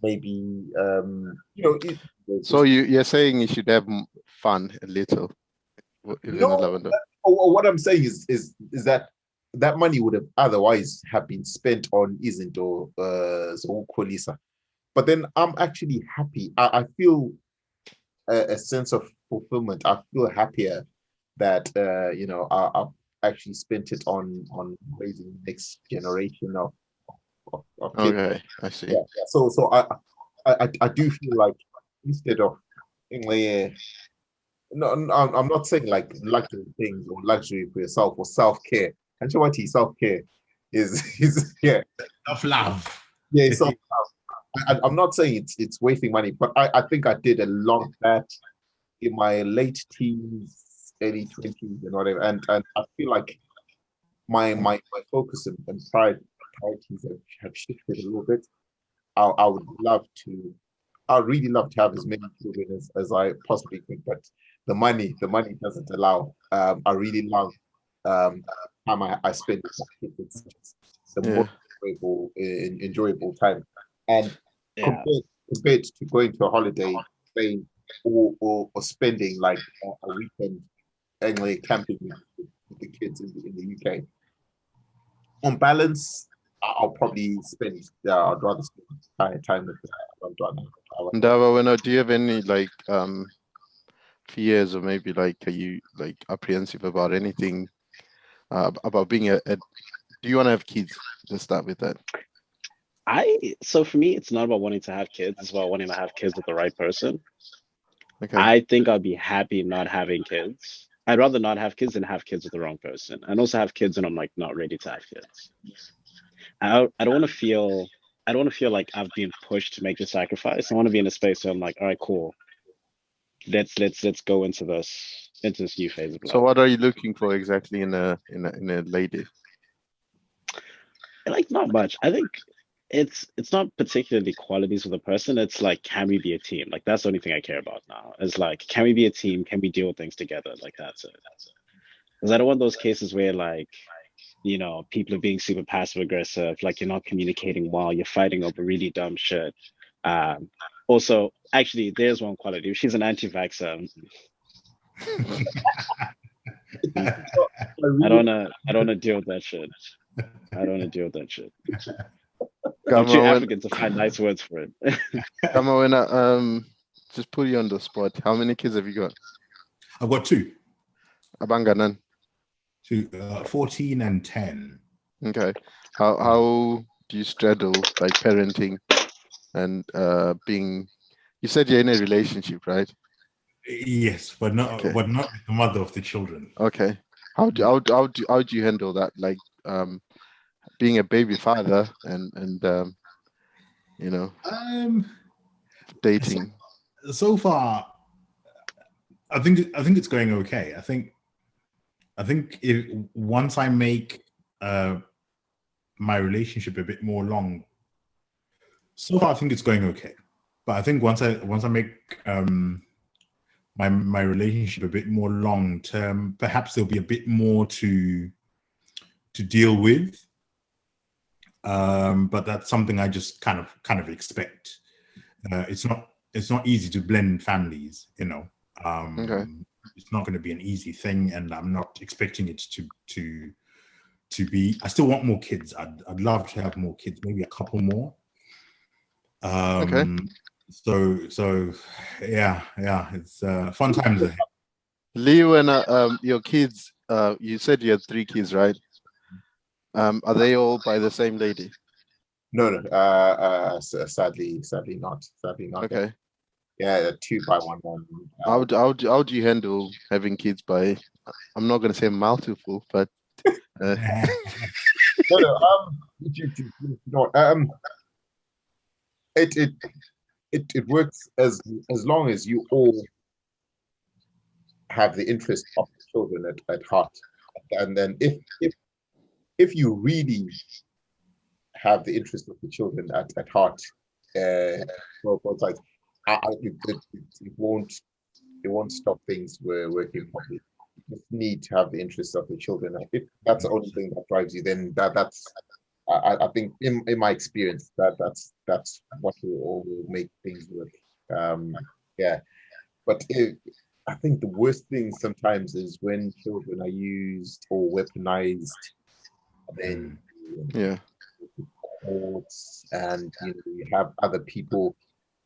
maybe So you're saying you should have fun a little. No, what I'm saying is that that money would have otherwise have been spent on isn't or Kolisa. But then I'm actually happy. I feel a sense of fulfillment. I feel happier that I've actually spent it on raising the next generation of kids. Okay, I see. Yeah. So I do feel like instead of no, I'm not saying like luxury things or luxury for yourself or self-care. And you know what self-care is yeah. Self-love. Yeah, self-love. I'm not saying it's wasting money, but I think I did a lot of that in my late teens, early 20s and whatever. And I feel like my focus and priorities have shifted a little bit. I would really love to have as many children as I possibly could, but the money doesn't allow. I really love time I spend with my kids. It's the most enjoyable time. And compared to going to a holiday, staying or spending like a weekend annually camping with the kids in the UK. On balance, I'll probably spend. I'd rather spend time with Ndaba, do you have any like fears, or maybe like are you like apprehensive about anything about being a do you want to have kids? Let's start with that. So for me, it's not about wanting to have kids, it's about wanting to have kids with the right person. Okay. I think I'd be happy not having kids. I'd rather not have kids than have kids with the wrong person, and also have kids and I'm like not ready to have kids. I don't want to feel like I've been pushed to make the sacrifice. I want to be in a space where I'm like, all right, cool. Let's go into this new phase of life. So what are you looking for exactly in a lady? Like not much. I think it's not particularly qualities of the person. It's like, can we be a team? Like that's the only thing I care about now. Is like, can we be a team? Can we deal with things together? Like that's it. Because I don't want those cases where like, people are being super passive aggressive, like you're not communicating well, you're fighting over really dumb shit. Also, actually, there's one quality. She's an anti-vaxxer. I don't wanna deal with that shit. I don't wanna deal with that shit. I'm too African to find nice words for it. Come on, just put you on the spot. How many kids have you got? I've got two. Abanganan. 14 and 10. Okay. How do you straddle like parenting and being? You said you're in a relationship, right? Yes, but not with the mother of the children. Okay. How do you handle that? Like being a baby father and dating. So far, I think it's going okay. I think once I make my relationship a bit more long, so far I think it's going okay. But I think once I make my relationship a bit more long term, perhaps there'll be a bit more to deal with. But that's something I just kind of expect. It's not easy to blend families, Okay. It's not going to be an easy thing, and I'm not expecting it to be. I still want more kids. I'd love to have more kids, maybe a couple more. Okay. So yeah, it's fun times ahead. Leo and your kids. You said you had 3 kids, right? Are they all by the same lady? No. Sadly not. Okay. Yeah, 2 by 1 one. How do you handle having kids by? I'm not going to say multiple, but. No. It works as long as you all have the interest of the children at heart, and then if you really have the interest of the children at heart, for both sides, it won't stop things working properly. You just need to have the interests of the children. If that's the only thing that drives you, then that's I think in my experience that's what will make things work. Yeah, but I think the worst thing sometimes is when children are used or weaponized, and then courts, and you have other people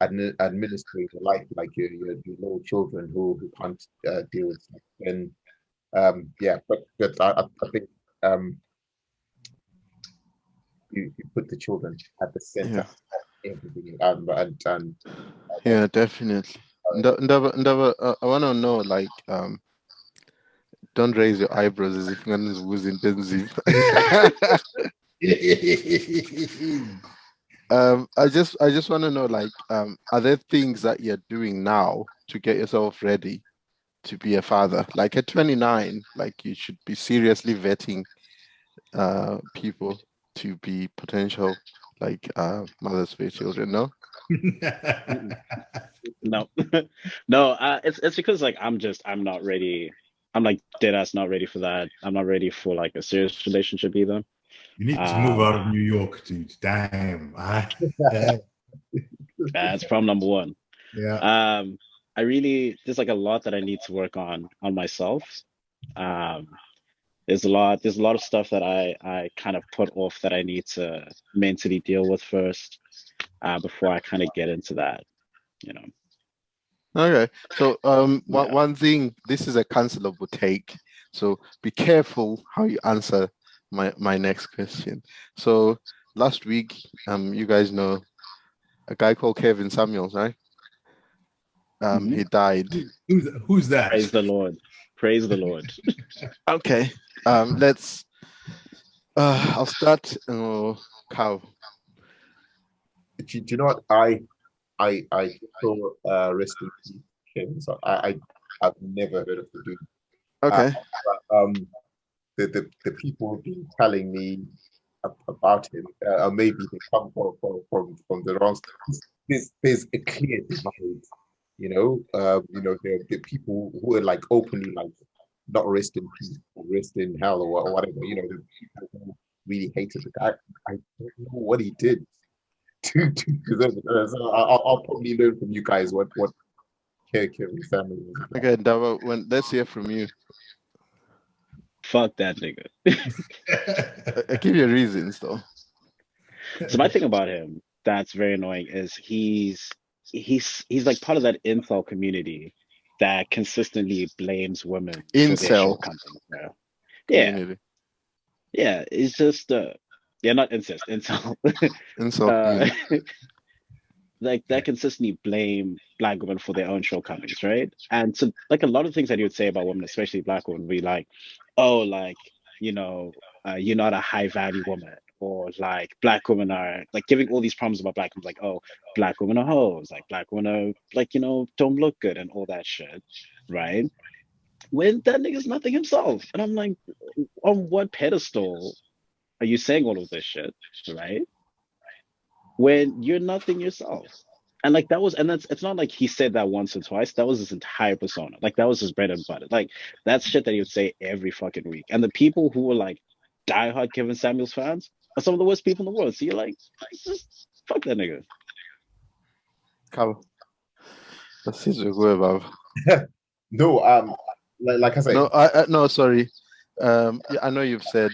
administering the life, like your little children who can't deal with it. And but I think you put the children at the center of everything, and yeah, definitely. Ndaba, I want to know, like, don't raise your eyebrows as if one is was intensive. I just want to know, like, are there things that you're doing now to get yourself ready to be a father? Like at 29, like you should be seriously vetting people to be potential like mothers for your children, no? No. No, it's because like I'm not ready. I'm like dead ass not ready for that. I'm not ready for like a serious relationship either. You need to move out of New York, dude. Damn. That's problem number 1. Yeah. There's like a lot that I need to work on myself. There's a lot of stuff that I kind of put off that I need to mentally deal with first, before I kind of get into that, Okay. So one thing, this is a cancelable take, so be careful how you answer my next question. So last week, you guys know a guy called Kevin Samuels, right? He died. Who's that? Praise the Lord. Praise the Lord. Okay. Let's I'll start Cow. Do you know what I saw rest in peace, Kevin? So I've never heard of the dude. Okay. The people have been telling me about him, maybe they come from the wrong. There's a clear divide, the people who are like openly like not rest in peace or rest in hell or whatever, the people who really hated the guy. I don't know what he did, to preserve it. So I'll probably learn from you guys what caregiving family is about. Okay, Ndaba, let's hear from you. Fuck that nigga. I give you reasons though. So my thing about him that's very annoying is he's like part of that incel community that consistently blames women for their Incel shortcomings. Bro. Yeah, community. yeah. It's just yeah, not incest, incel. Incel uh, community. like that consistently blame black women for their own shortcomings, right? And so like a lot of things that you would say about women, especially black women, would be like, oh, like, you know, you're not a high value woman, or like black women are like giving all these problems about black women, like, oh, black women are hoes, like black women are like, you know, don't look good and all that shit, right? When that nigga's nothing himself. And I'm like, on what pedestal are you saying all of this shit, right? When you're nothing yourself. And like that was, and that's, it's not like he said that once or twice. That was his entire persona. Like that was his bread and butter. Like that's shit that he would say every fucking week. And the people who were like diehard Kevin Samuels fans are some of the worst people in the world. So you're like, just fuck that nigga. Come. That's his way, Bob. No, like I said, No, sorry. Yeah, I know you've said.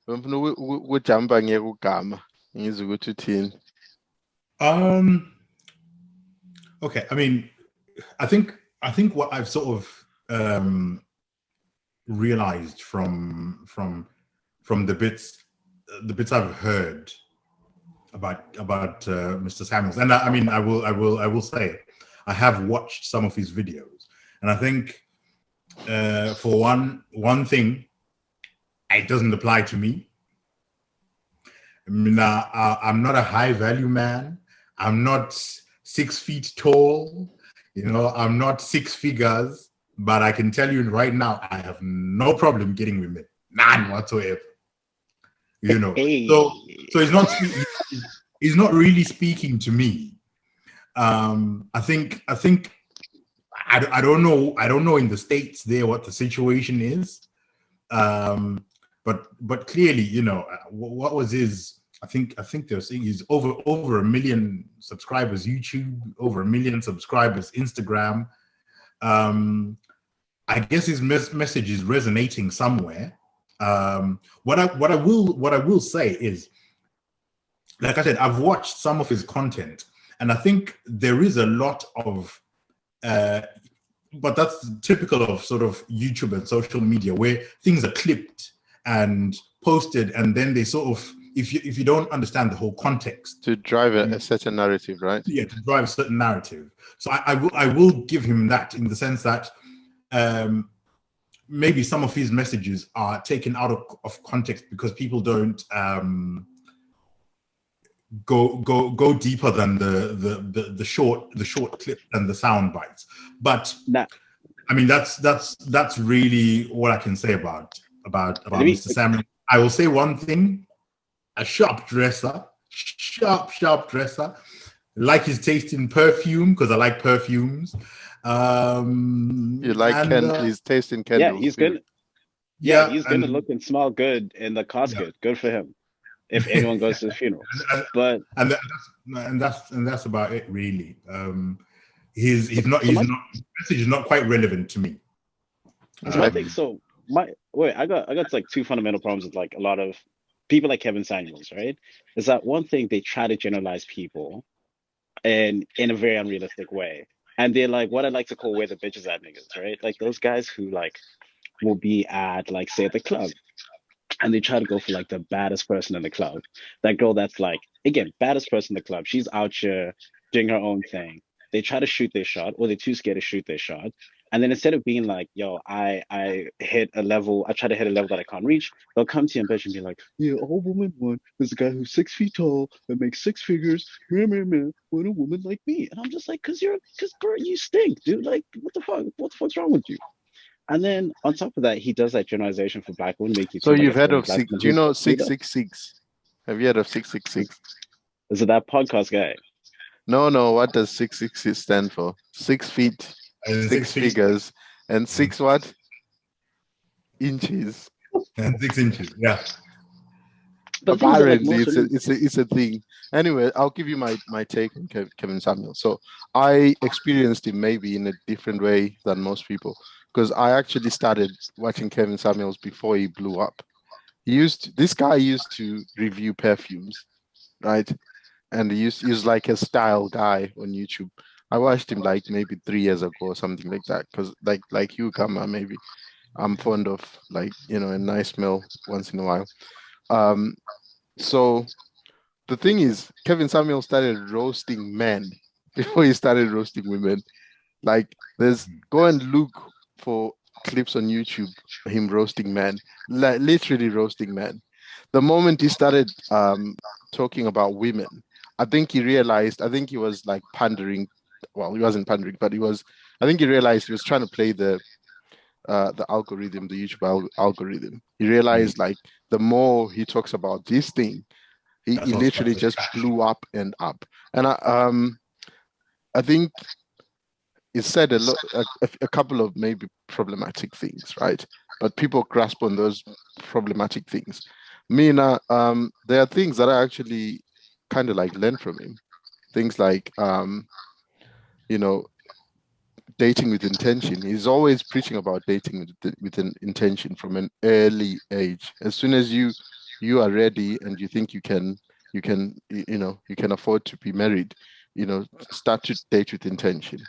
We jamba ngekugama. Ngizukuthi uthini. Okay, I mean, I think what I've sort of realized from the bits I've heard about Mr. Samuels, and I mean, I will say I have watched some of his videos, and I think for one thing, it doesn't apply to me. I mean, I'm not a high value man. I'm not 6 feet tall, you know, I'm not 6 figures, but I can tell you right now, I have no problem getting women, none whatsoever. You know, Hey. so he's not really speaking to me. I think I don't know in the States there what the situation is, but clearly, you know, what was his? I think they're saying he's over 1 million subscribers YouTube, over 1 million subscribers Instagram. I guess his message is resonating somewhere. What I will say is, like I said, I've watched some of his content, and I think there is a lot of, but that's typical of sort of YouTube and social media, where things are clipped and posted, and then they sort of, if you don't understand the whole context, to drive a certain narrative, right? Yeah, to drive a certain narrative. So I will give him that, in the sense that maybe some of his messages are taken out of context because people don't go deeper than the short clip and the sound bites. But I mean, that's really what I can say about Mr. Samuel. I will say one thing: a sharp dresser, like his taste in perfume, because I like perfumes. You like his taste in candles. Yeah, he's gonna. Yeah, he's gonna look and smell good in the casket. Yeah. Good for him. If anyone goes to the funeral, that's about it, really. His message is not quite relevant to me. So I think so. I got like two fundamental problems with like a lot of people like Kevin Samuels, right? Is that one thing, they try to generalize people and in a very unrealistic way. And they're like what I like to call where the bitches at niggas, right? Like those guys who like will be at like, say, at the club, and they try to go for like the baddest person in the club. That girl that's like, again, baddest person in the club. She's out here doing her own thing. They try to shoot their shot, or they're too scared to shoot their shot. And then instead of being like, yo, I hit a level, I try to hit a level that I can't reach, they'll come to you in bed and be like, yeah, all woman want is a guy who's 6 feet tall that makes 6 figures. Want a woman like me. And I'm just like, cause girl, you stink, dude. Like, what the fuck? What the fuck's wrong with you? And then on top of that, he does that generalization for black women, make you. So you've heard of six? Do you know 666? Have you heard of 666? Is it that podcast guy? No. What does 666 stand for? 6 feet, 6 figures, and 6 what? Inches. And 6 inches. Yeah. but the thing is that, like, Apparently, most women, it's a thing. Anyway, I'll give you my take on Kevin Samuel. So I experienced him maybe in a different way than most people, because I actually started watching Kevin Samuels before he blew up. This guy used to review perfumes, right? And he was like a style guy on YouTube. I watched him like maybe 3 years ago or something like that, because like Hugh Gamma, maybe I'm fond of, like, a nice smell once in a while. So the thing is, Kevin Samuel started roasting men before he started roasting women. Like, go and look for clips on YouTube, him roasting men, like literally roasting men. The moment he started talking about women, I think he was like pandering. Well, he wasn't pandering, but I think he realized he was trying to play the algorithm, the YouTube algorithm. He realized, like, the more he talks about this thing, he literally just blew up and up. And I think it said a couple of maybe problematic things, right? But people grasp on those problematic things. Me now, there are things that I actually kind of like learned from him. Things like, you know, dating with intention. He's always preaching about dating with an intention from an early age. As soon as you are ready and you think you can you can afford to be married, start to date with intention.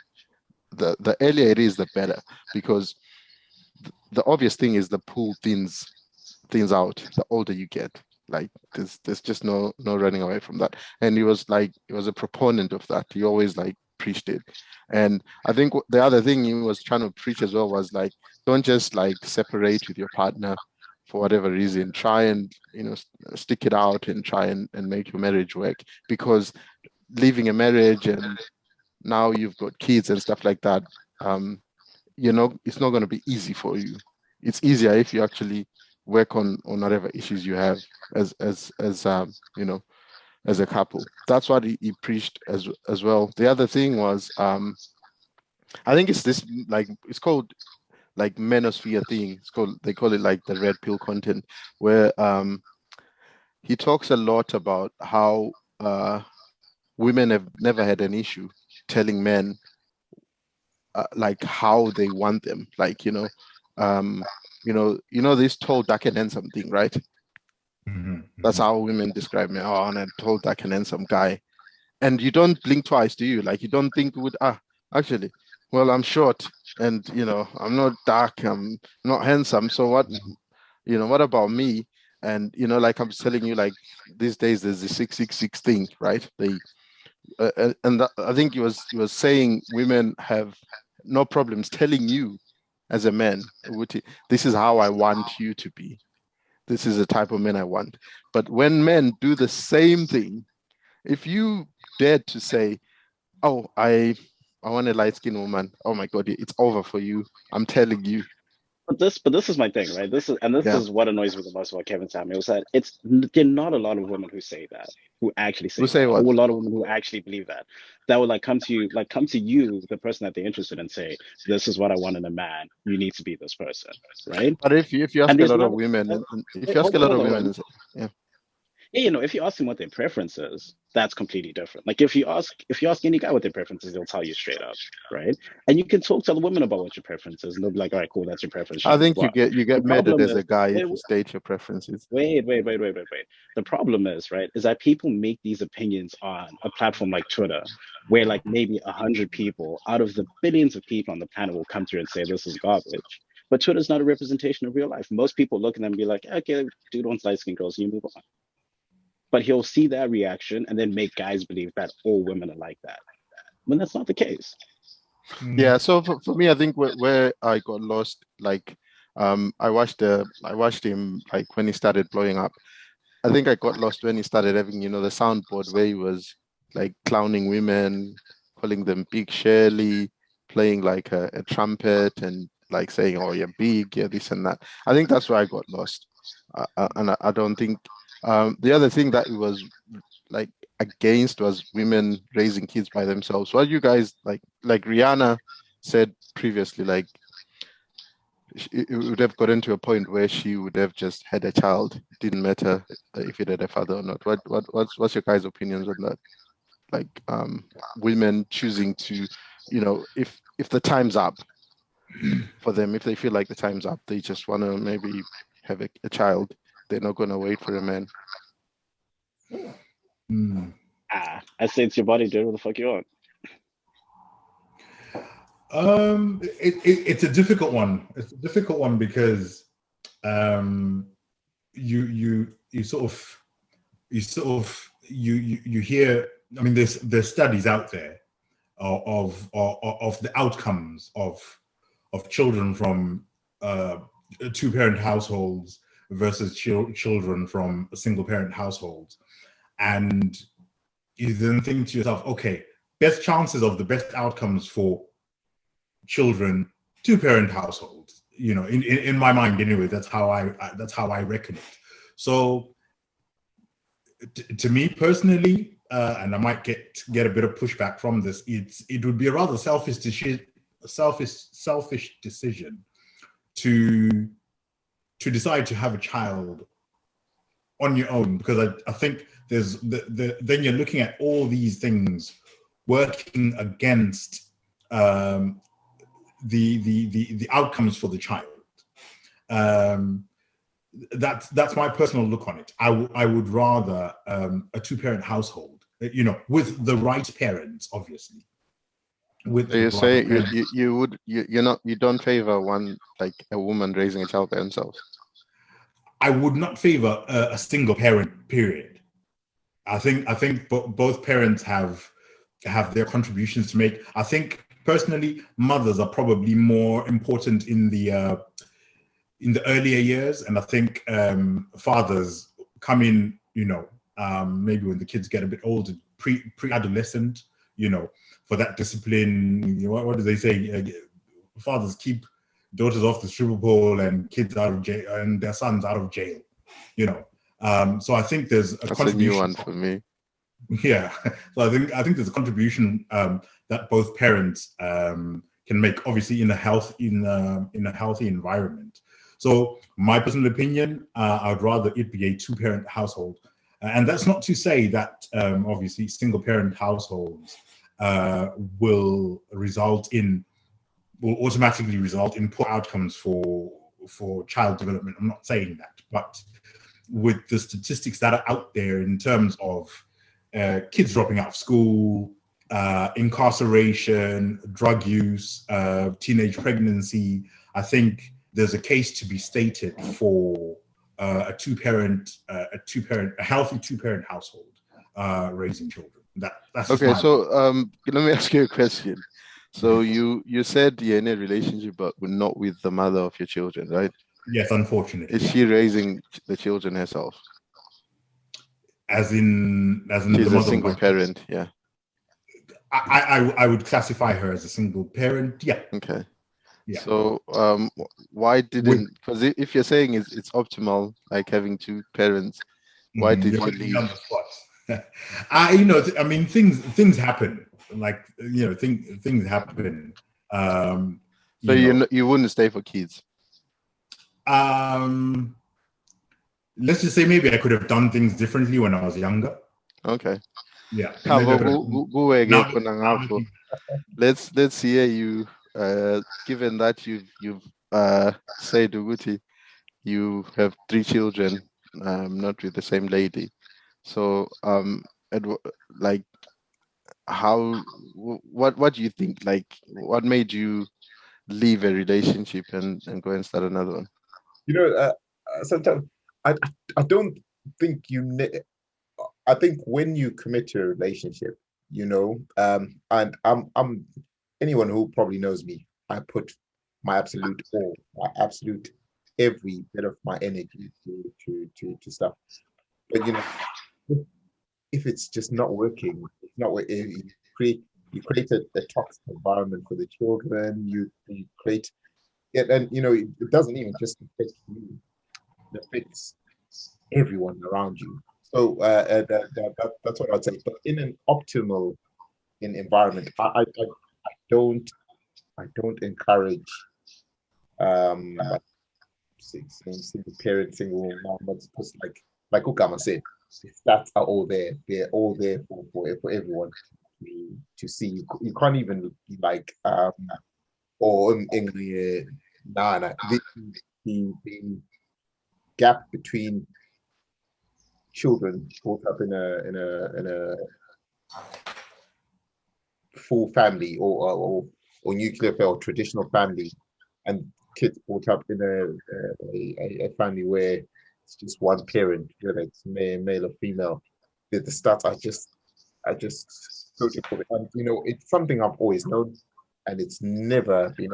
The earlier it is, the better, because the obvious thing is the pool thins out the older you get. Like, there's just no running away from that. And he was a proponent of that. He always like preached it. And I think the other thing he was trying to preach as well was like, don't just like separate with your partner for whatever reason. Try and stick it out and try and make your marriage work, because leaving a marriage and now you've got kids and stuff like that, it's not going to be easy for you. It's easier if you actually work on whatever issues you have as a couple. That's what he preached as well. The other thing was, I think it's this, like, it's called like manosphere thing. They call it like the red pill content, where he talks a lot about how women have never had an issue telling men like how they want them, like, this tall, dark and handsome thing, right? That's how women describe me. Oh, and a tall, dark and handsome guy. And you don't blink twice, do you? Like, you don't think actually, well, I'm short and I'm not dark, I'm not handsome, so what about me? And like I'm telling you, like, these days there's the 666 thing, right? I think he was saying women have no problems telling you as a man, this is how I want you to be. This is the type of men I want. But when men do the same thing, if you dare to say, oh, I want a light-skinned woman, oh my God, it's over for you. I'm telling you. But this is my thing, right? This Yeah. is what annoys me the most about Kevin Samuel, is that there are not a lot of women who say that, who actually say Who say that, what? or a lot of women who actually believe that, that would like come to you, the person that they're interested in, say, this is what I want in a man. You need to be this person, right? But if you And ask a there's lot not. of women, and if Wait, you ask hold a on, lot hold of on, hold women, on. yeah, Yeah, if you ask them what their preference is, that's completely different. Like, if you ask any guy what their preference is, they'll tell you straight up, right? And you can talk to the women about what your preference is, and they'll be like, all right, cool, that's your preference, I shall we think move on. you The get murdered problem as a is, guy wait, if you state your preferences. wait. The problem is, right, is that people make these opinions on a platform like Twitter, where like maybe 100 people out of the billions of people on the planet will come through and say this is garbage. But Twitter's not a representation of real life. Most people look at them and be like, okay, dude wants light skinned girls, and you move on. But he'll see that reaction and then make guys believe that all women are like that, when that's not the case. Yeah, so for me, I think where I got lost, like, I watched him like when he started blowing up. I think I got lost when he started having, the soundboard where he was like clowning women, calling them Big Shirley, playing like a trumpet and like saying, "Oh, you're big, yeah, this and that." I think that's where I got lost, and I don't think the other thing that it was like against was women raising kids by themselves. What you guys like Rihanna said previously, like it would have gotten to a point where she would have just had a child. It didn't matter if it had a father or not. What's your guys' opinions on that? Like women choosing to, if the time's up for them, if they feel like the time's up, they just want to maybe have a child. They're not going to wait for a man. I say it's your body, do what the fuck you want. It's a difficult one. It's a difficult one because you hear. I mean, there's studies out there of the outcomes of children from two-parent households versus children from single-parent households, and you then think to yourself, okay, best chances of the best outcomes for children, two-parent households. In my mind, anyway, that's how I reckon it. So, to me personally, and I might get a bit of pushback from this, it would be a rather selfish decision to decide to have a child on your own, because I think there's then you're looking at all these things working against the outcomes for the child. That's my personal look on it. I would rather a two-parent household, with the right parents, obviously. So you say you don't favor one, like a woman raising a child by themselves? I would not favor a single parent, period. I think both parents have their contributions to make. I think personally, mothers are probably more important in the earlier years, and I think fathers come in, maybe when the kids get a bit older, pre-adolescent, for that discipline. What do they say? Fathers keep daughters off the stripper pole and kids out of jail, and their sons out of jail. So I think there's a That's contribution. A new one for me. Yeah, so I think there's a contribution that both parents can make, obviously in a healthy environment. So my personal opinion, I'd rather it be a two-parent household, and that's not to say that obviously single-parent households will automatically result in poor outcomes for child development. I'm not saying that, but with the statistics that are out there in terms of kids dropping out of school, incarceration, drug use, teenage pregnancy, I think there's a case to be stated for a healthy two-parent household raising children. That's okay. So let me ask you a question. So you said you're in a relationship, but not with the mother of your children, right? Yes, unfortunately. Is she raising the children herself? As in She's the a mother single of parent, yeah. I would classify her as a single parent. Yeah. Okay. Yeah. So why didn't? Because if you're saying it's optimal, like having two parents, why did you leave? On the spot. I mean, things happen. Like things happen. So you wouldn't stay for kids? Let's just say maybe I could have done things differently when I was younger. Okay. Yeah. Thabo, let's hear you. Given that you've said, Uguti, you have 3 children, not with the same lady. So like, what do you think? Like, what made you leave a relationship and go and start another one? Sometimes I don't think I think when you commit to a relationship, and I'm anyone who probably knows me, I put my absolute all, my absolute every bit of my energy to stuff. But if it's just not working, it's not what you create a toxic environment for the children. You create it, and it doesn't even just affect you; it affects everyone around you. So that's what I'd say. But in an optimal environment, I don't encourage like single parent, single mom, because like Ukama said, the stats are all there. They're all there for everyone to see. You can't even like or in the the gap between children brought up in a full family or nuclear or traditional family, and kids brought up in a family where it's just one parent, whether it's male or female. The stats are just so difficult. And it's something I've always known, and it's never, I think,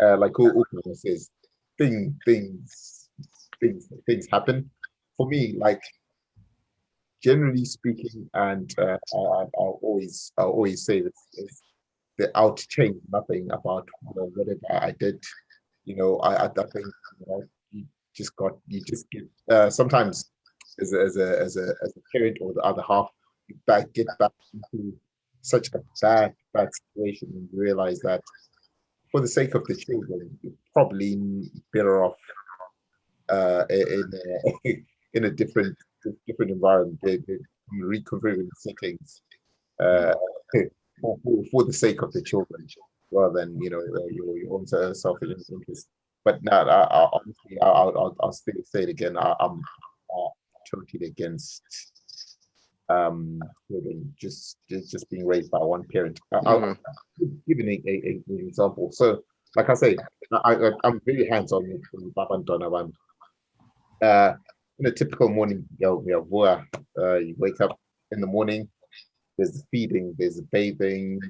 like who says, things happen. For me, like generally speaking, and I'll always say this is that I'll change nothing about whatever I did. I think you just give sometimes as a parent or the other half, you get back into such a bad situation, and you realize that for the sake of the children, you're probably better off in a different environment. They reconfiguring settings uh, for the sake of the children, rather than your own selfish interest. But no, honestly, I'll still say it again. I'm totally against children just being raised by one parent. I'll give an example. So, like I say, I'm very hands-on with Baba Donovan. In a typical morning, you wake up in the morning. There's the feeding, there's the bathing,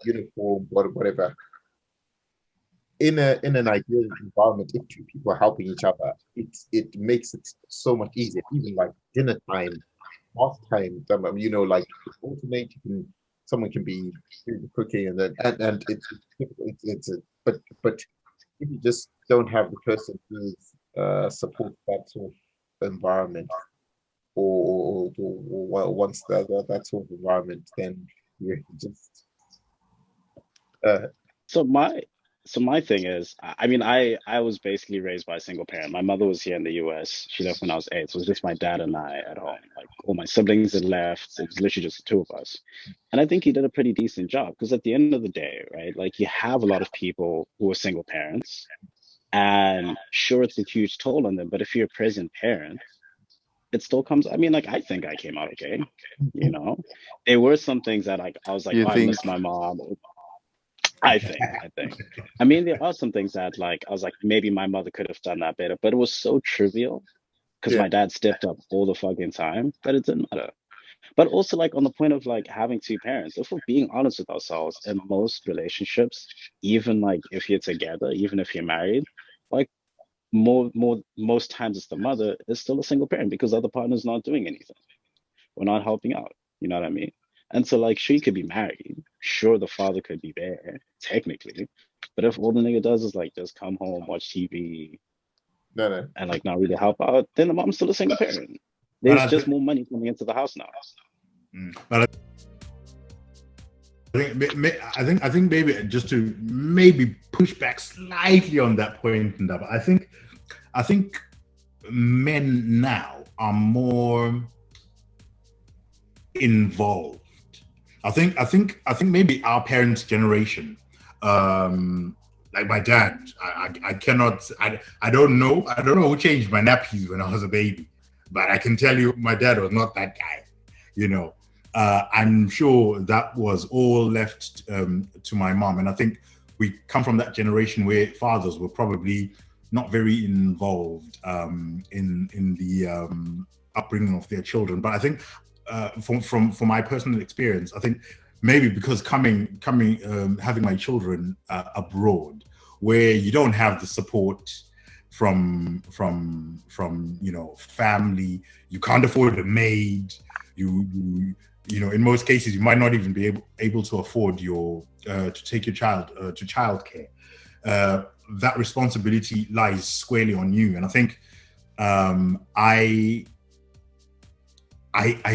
uniform, whatever. In an ideal environment, if two people are helping each other, it makes it so much easier. Even like dinner time, bath time, like alternate. Someone can be doing the cooking, and but if you just don't have the person who's support that sort of environment, or once that sort of environment, then you're just So my thing is, I mean, I was basically raised by a single parent. My mother was here in the US. She left when I was 8, so it was just my dad and I at home. Like all my siblings had left. It was literally just the two of us. And I think he did a pretty decent job, because at the end of the day, right, like you have a lot of people who are single parents, and sure, it's a huge toll on them. But if you're a present parent, it still comes. I mean, like I think I came out okay. There were some things that like I was like, You oh, I think? miss my mom. I think. I mean, there are some things that like I was like, maybe my mother could have done that better, but it was so trivial because yeah. my dad stepped up all the fucking time that it didn't matter. But also like on the point of like having two parents, if we're being honest with ourselves, in most relationships, even like if you're together, even if you're married, like most times it's the mother is still a single parent because the other partner's not doing anything. We're not helping out. You know what I mean? And so like she could be married. Sure, the father could be there, technically. But if all the nigga does is like just come home, watch TV, No. and like not really help out, then the mom's still a single parent. But There's just more money coming into the house now. But I think maybe just to maybe push back slightly on that point, Ndaba, I think men now are more involved. I think maybe our parents' generation, like my dad, I don't know who changed my nappies when I was a baby, but I can tell you my dad was not that guy, I'm sure that was all left to my mom. And I think we come from that generation where fathers were probably not very involved in the upbringing of their children. But I think from my personal experience, I think maybe because having my children abroad, where you don't have the support from family, you can't afford a maid, in most cases, you might not even be able to afford to take your child to childcare. That responsibility lies squarely on you. And I think I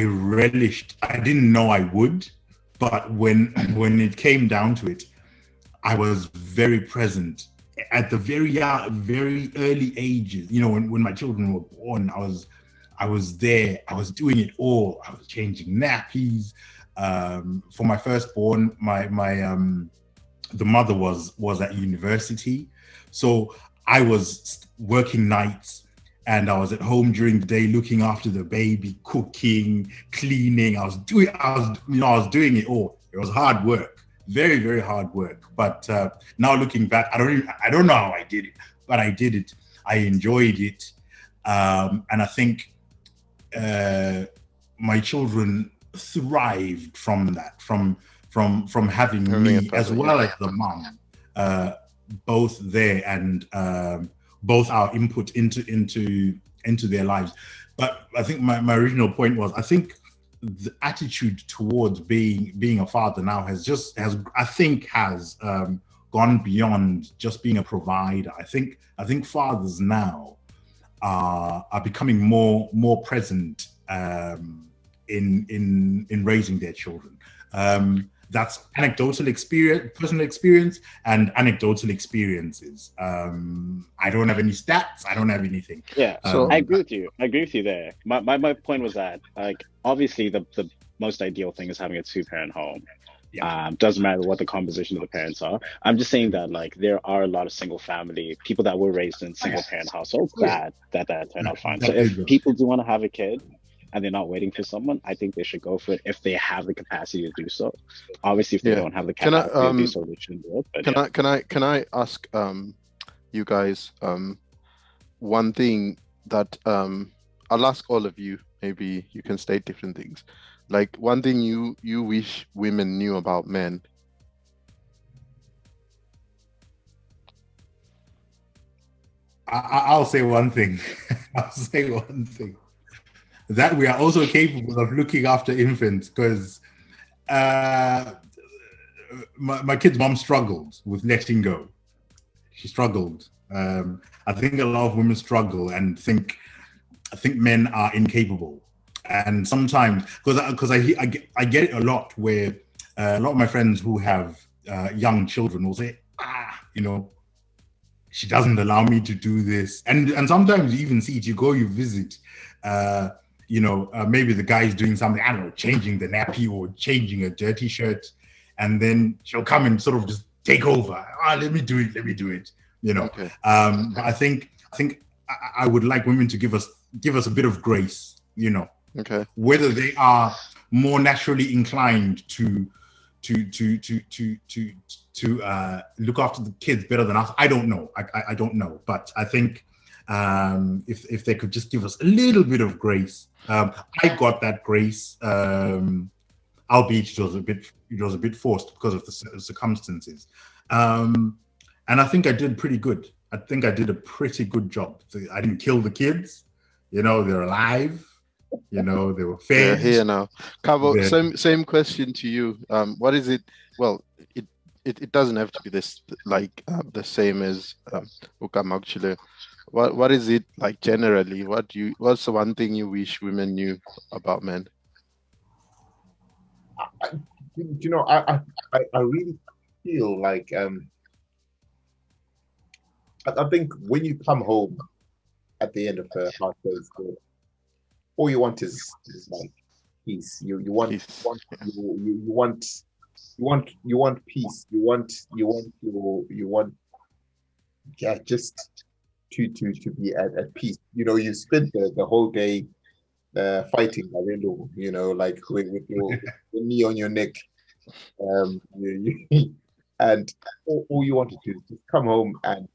relished. I didn't know I would, but when it came down to it, I was very present at the very early ages. You know, when my children were born, I was there. I was doing it all. I was changing nappies. For my firstborn, the mother was at university, so I was working nights, and I was at home during the day looking after the baby, cooking, cleaning. I was doing it all. It was hard work, very, very hard work. But now looking back, I don't know how I did it, but I did it. I enjoyed it, and I think my children thrived from that, from having me as well as the mom, both there, and both our input into their lives. But I think my original point was, I think the attitude towards being a father now has gone beyond just being a provider. I think fathers now are becoming more present in raising their children. That's anecdotal experience, personal experience, and anecdotal experiences. I don't have any stats. I don't have anything. Yeah, so I agree with you. I agree with you there. My point was that, like, obviously the most ideal thing is having a 2-parent home. Yeah. Doesn't matter what the composition of the parents are. I'm just saying that, like, there are a lot of single family people that were raised in single parent households that turn out fine. So if people do want to have a kid and they're not waiting for someone, I think they should go for it if they have the capacity to do so. Obviously, if they don't have the capacity to do so, they shouldn't do it. But can I ask you guys one thing that I'll ask all of you. Maybe you can state different things. Like, one thing you wish women knew about men. I'll say one thing. I'll say one thing. That we are also capable of looking after infants, because my kid's mom struggled with letting go. She struggled. I think a lot of women struggle and think men are incapable. And sometimes, because I get it a lot, where a lot of my friends who have young children will say, she doesn't allow me to do this. And sometimes you even see it. You visit, maybe the guy's doing something, I don't know, changing the nappy or changing a dirty shirt, and then she'll come and sort of just take over. Let me do it. Okay. But I think I would like women to give us a bit of grace. Okay. Whether they are more naturally inclined to look after the kids better than us, I don't know. I don't know. But I think if they could just give us a little bit of grace. I got that grace, albeit it was a bit forced because of the circumstances. And I think I did pretty good. I think I did a pretty good job. I didn't kill the kids. They're alive. They were fed. Here now. Thabo, same question to you. What is it? Well, it doesn't have to be this, like, the same as Ukam actually. What is it like generally? What's the one thing you wish women knew about men? I really feel like I think when you come home at the end of the hard day's work, all you want is like peace. You want peace. You want peace. You want just to be at peace. You spend the whole day fighting, like with your knee on your neck, and all you want to do is just come home and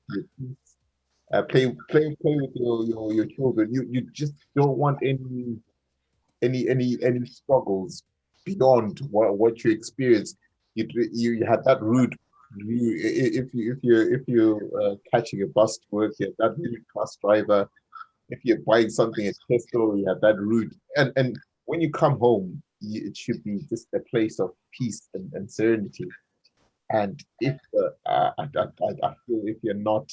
play with your children. You just don't want any struggles beyond what you experience. You had that rude. If you're catching a bus to work, you have that rude bus driver. If you're buying something at Tesco, you have that rude. And when you come home, it should be just a place of peace and serenity. And if I feel if you're not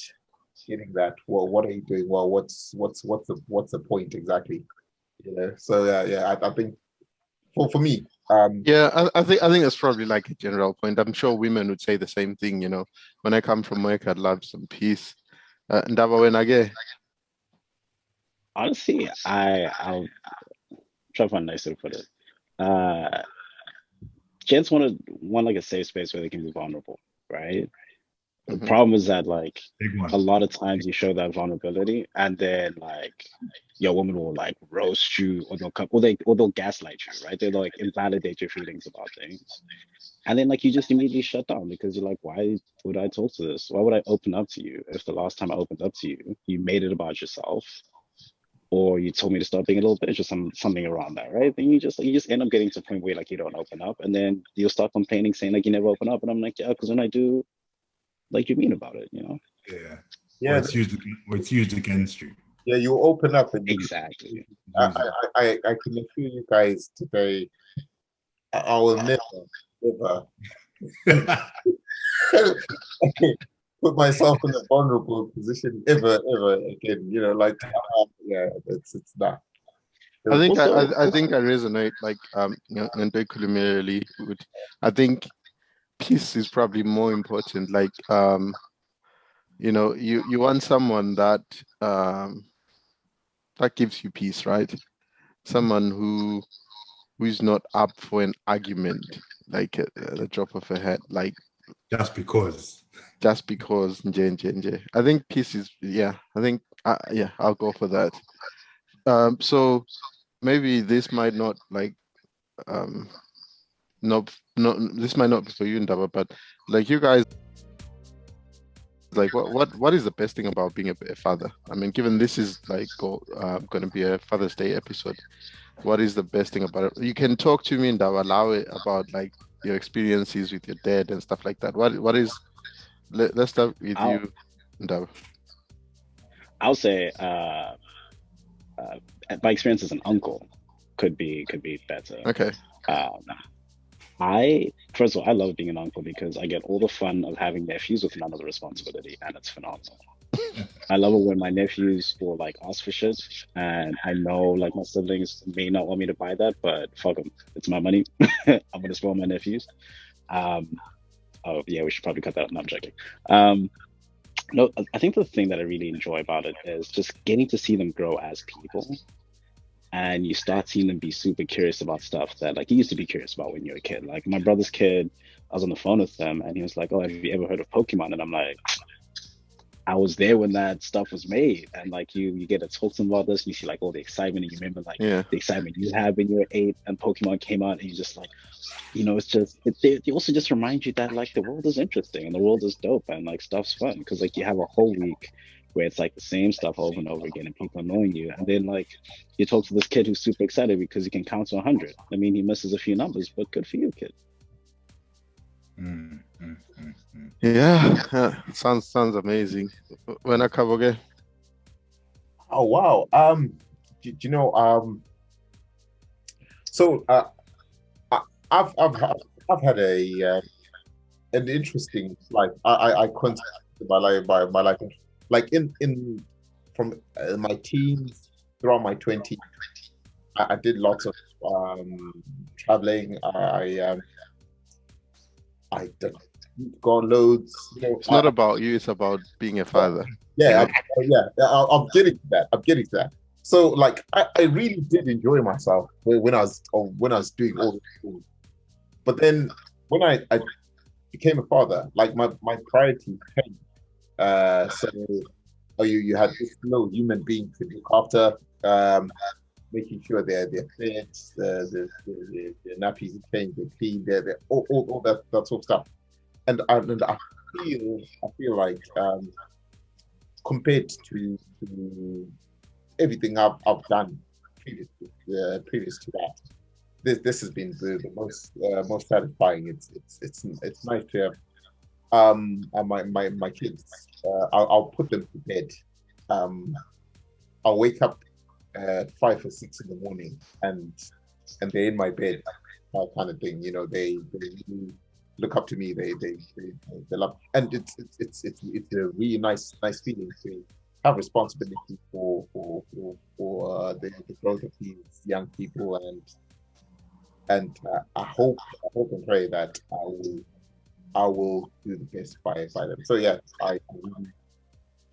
getting that, well, what are you doing? Well, what's the point exactly? So I think for me, Yeah, I think that's probably like a general point. I'm sure women would say the same thing. When I come from work, I'd love some peace. Ndaba when I get. Honestly, I'll try to find a nice way to put it. Uh, Kids want like a safe space where they can be vulnerable, right? The Mhm. problem is that like Big one. a lot of times you show that vulnerability, and then like your woman will like roast you, or they'll come, or they'll gaslight you, right? They'll like invalidate your feelings about things, and then like you just immediately shut down because you're like, why would I talk to this? Why would I open up to you if the last time I opened up to you, you made it about yourself, or you told me to stop being a little bitch, or something around that, right? Then you just end up getting to a point where like you don't open up, and then you'll start complaining, saying like you never open up, and I'm like, yeah, because when I do, like you mean about it. Yeah. Yeah, Or it's used against you. yeah. You open up and Exactly. I can assure you guys today, I will never put myself in a vulnerable position ever again. Yeah, it's not. I think Also, I think I resonate like Nte Kulimirali would. I think peace is probably more important. Like you want someone that that gives you peace, right? Someone who's not up for an argument, like at the drop of a hat, like Just because. nje, nje, nje. I think peace is yeah. I think yeah, I'll go for that. So maybe this might not like not this might not be for you, Ndaba, but like you guys, like what is the best thing about being a father? I mean, given this is like going to be a Father's Day episode, what is the best thing about it? You can talk to me, Ndaba, allow it about like your experiences with your dad and stuff like that. What is let's start with I'll you, Ndaba. I'll say my experience as an uncle could be better. Okay. Um, I first of all, I love being an uncle because I get all the fun of having nephews with none of the responsibility, and it's phenomenal. I love it when my nephews will like ask for shit, and I know like my siblings may not want me to buy that, but fuck them, it's my money. I'm gonna spoil my nephews. Um, oh yeah, we should probably cut that out. No, I'm joking. Um, no, I think the thing that I really enjoy about it is just getting to see them grow as people, and you start seeing them be super curious about stuff that like you used to be curious about when you were a kid. Like my brother's kid, I was on the phone with them, and he was like, "Oh, have you ever heard of Pokemon?" And I'm like, I was there when that stuff was made, and like you get to talk to them about this, and you see like all the excitement, and you remember like Yeah. the excitement you had when you were 8 and Pokemon came out, and you just like, it's just they also just remind you that like the world is interesting and the world is dope and like stuff's fun because like you have a whole week where it's like the same stuff over and over again and people annoying you, and then like you talk to this kid who's super excited because he can count to 100. I mean, he misses a few numbers, but good for you, kid. Yeah. Sounds amazing. When I come again. Oh wow. Do you know? So I- I've had an interesting life. I consider my life like in from my teens throughout my 20s. I did lots of traveling. I did go loads. It's not about you, it's about being a father. Yeah, I'm getting to that. I'm getting to that. So, like, I really did enjoy myself when I was doing all this things. But then when I became a father, like my priorities changed. So you had this little human being to look after, making sure they're fed, the nappies are changed, they're clean, they're all that sort of stuff. And I feel like compared to everything I've done previous to that, this has been the most satisfying. It's nice to have my kids. I'll put them to bed. I'll wake up at 5 or 6 in the morning, and they're in my bed, that kind of thing. They really look up to me. They love, and it's a really nice feeling to have responsibility for the growth of these young people, and I hope and pray that I will do the best by them. So yeah, I really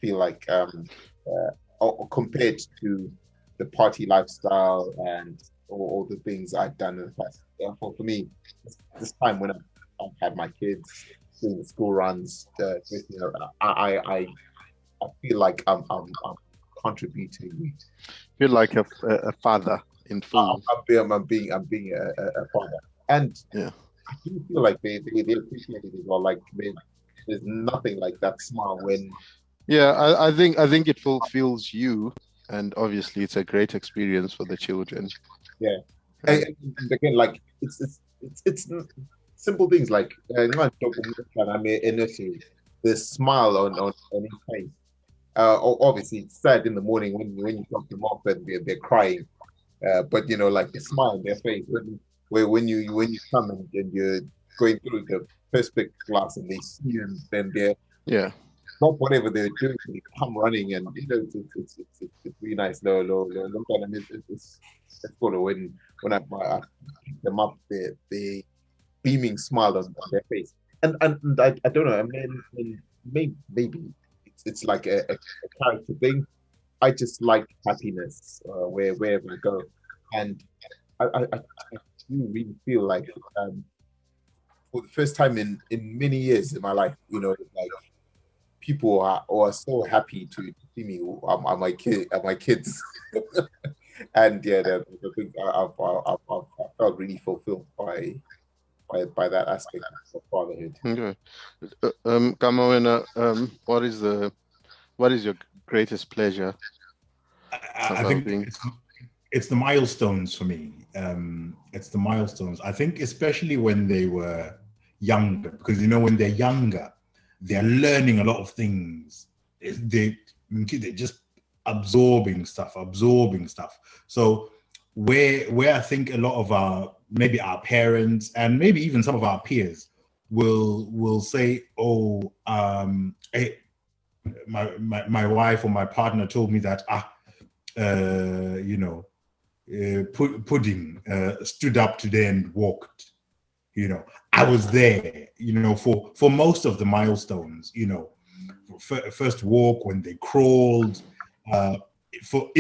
feel like compared to the party lifestyle and all the things I've done in the past, for me, this time when I've had my kids doing the school runs, I feel like I'm contributing. Feel like a father in full. I'm being a father, and Yeah. I do feel like they appreciate it as well. Like there's nothing like that smile when Yeah, I think it fulfills you, and obviously it's a great experience for the children. yeah. Right. And again, like it's simple things like I mean, initially the smile on his face. Obviously, it's sad in the morning when you drop them off and they're crying. But like the smile on their face when you come and you're going through the perspex glass and they see you and then they're Yeah. not whatever they're doing, they come running and it's really nice. No, and it's sort of when I pick them up, the beaming smile on their face, and I don't know. I mean, maybe it's like a character thing. I just like happiness wherever I go, and I do really feel like for the first time in many years in my life, like people are so happy to see me are my kids, and yeah, the thing I've felt really fulfilled by that aspect of fatherhood. Okay. Kamawena, what is your greatest pleasure I about think being? it's the milestones for me. It's the milestones. I think especially when they were younger, because when they're younger, they're learning a lot of things. They're just absorbing stuff. So where I think a lot of maybe our parents and maybe even some of our peers will say, "Oh, hey, my wife or my partner told me that Pudding stood up today and walked. I was there. For most of the milestones. First walk when they crawled. For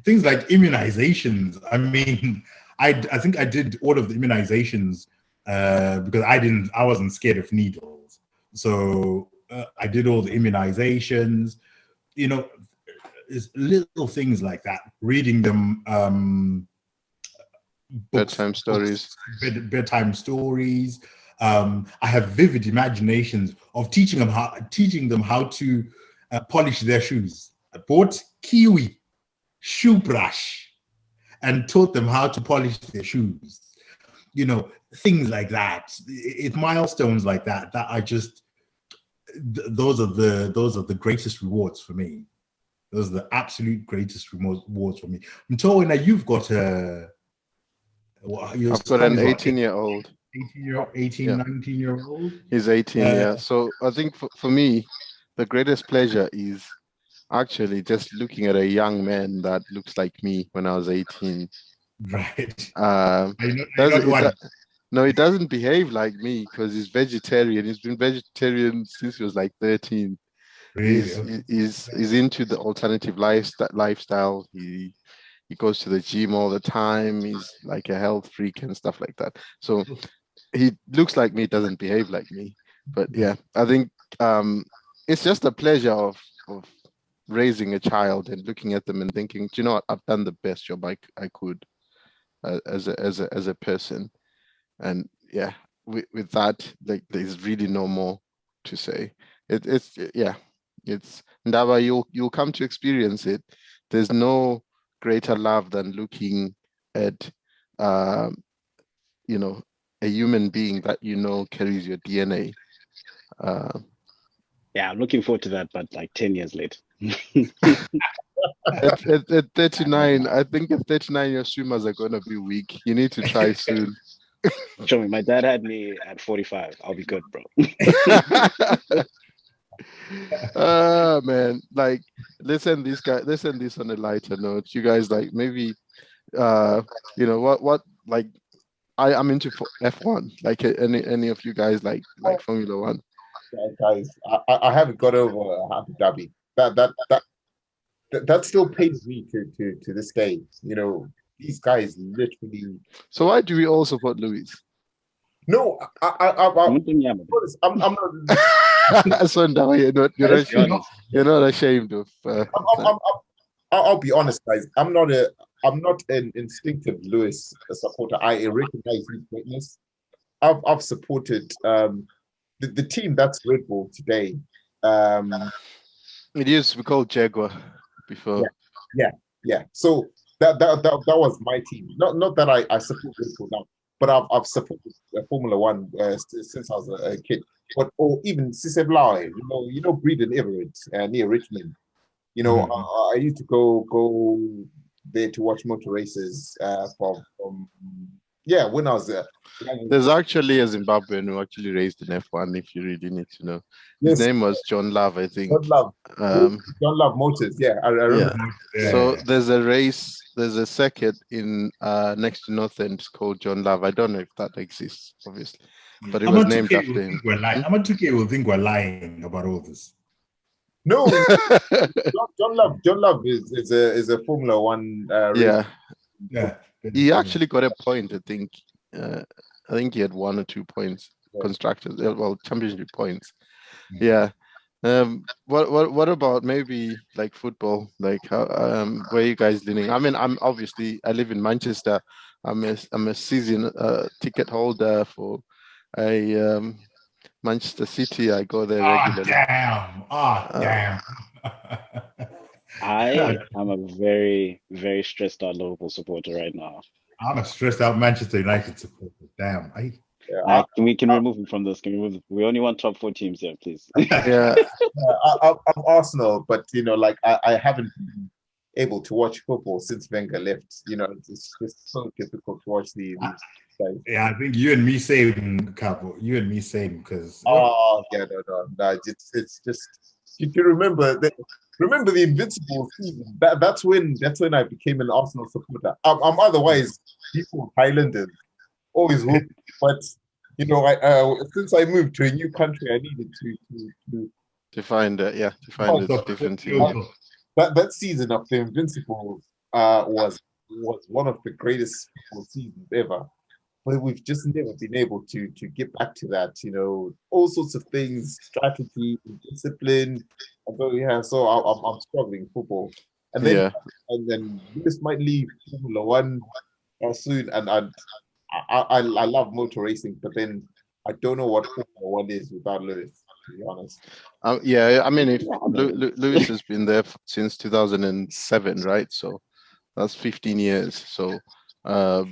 things like immunizations. I mean, I think I did all of the immunizations because I wasn't scared of needles. So I did all the immunizations. It's little things like that. Reading them Bedtime stories. Bedtime stories. I have vivid imaginations of teaching them how to polish their shoes. I bought kiwi shoe brush and taught them how to polish their shoes. Things like that. It's milestones like that I just. Those are the greatest rewards for me. Those are the absolute greatest rewards for me. Mtho, now you've got I've got an 18-year-old. 19-year-old. He's 18, yeah. So I think for me, the greatest pleasure is actually just looking at a young man that looks like me when I was 18. Right. No, he doesn't behave like me because he's vegetarian. He's been vegetarian since he was like 13. Really? He's into the alternative lifestyle. He goes to the gym all the time. He's like a health freak and stuff like that. So he looks like me, doesn't behave like me. But yeah, I think it's just a pleasure of raising a child and looking at them and thinking, do you know what? I've done the best job I could as a person. And yeah, with that, like there's really no more to say. It's Ndaba, you'll come to experience it. There's no greater love than looking at a human being that carries your DNA. Yeah, I'm looking forward to that, but like 10 years later. At 39, I think at 39 your swimmers are gonna be weak. You need to try soon. Show me, my dad had me at 45. I'll be good, bro. Man, like let's end this on a lighter note. You guys, like, maybe what like I'm into F1. Like any of you guys like Formula One? Guys, I haven't got over Abu Dhabi. That still pains me to this day. You know, these guys literally. So why do we all support Lewis? No, I'm not. So now you're not ashamed of. I'll be honest, guys. I'm not an instinctive Lewis supporter. I recognize his greatness. I've supported the team that's Red Bull today. It used to be called Jaguar before. Yeah. So that was my team. Not that I support Red Bull now, but I've supported Formula One since I was a kid. But or even Siseblawe, Breeden Everett near Richmond. You know, I used to go there to watch motor races from when I was there. There's actually a Zimbabwean who actually raced in F1, if you really need to know. His name was John Love, I think. John Love Motors, I remember. Yeah. So there's a race, there's a circuit in next to North End called John Love. I don't know if that exists, obviously, but it was named after him. I'm on 2K will think we're lying about all this. No, John Love is a Formula One race. Yeah. He actually got a point, I think. I think he had 1 or 2 points, constructors, championship points. Yeah. What about maybe like football? Like how where are you guys leaning? I mean, I live in Manchester. I'm a season ticket holder for a Manchester City. I go there regularly. Damn. I am a very, very stressed out Liverpool supporter right now. I'm a stressed out Manchester United supporter. Damn. We can remove him from this. We only want top 4 teams here, please. I'm Arsenal, but I haven't been able to watch football since Wenger left. It's just so difficult to watch these guys. Yeah, I think you and me same, Capo. You and me same, because no. It's just you can remember that. Remember the Invincible season. That's when I became an Arsenal supporter. I'm otherwise people Highlanders always hope, but since I moved to a new country, I needed to find a different team. That season of the Invincibles was one of the greatest football seasons ever. But we've just never been able to get back to that. All sorts of things, strategy, discipline. So I'm struggling football, and then Lewis might leave Formula One soon, and I love motor racing, but then I don't know what Formula One is without Lewis, to be honest. I mean, if Lewis has been there since 2007, right? So that's 15 years. So I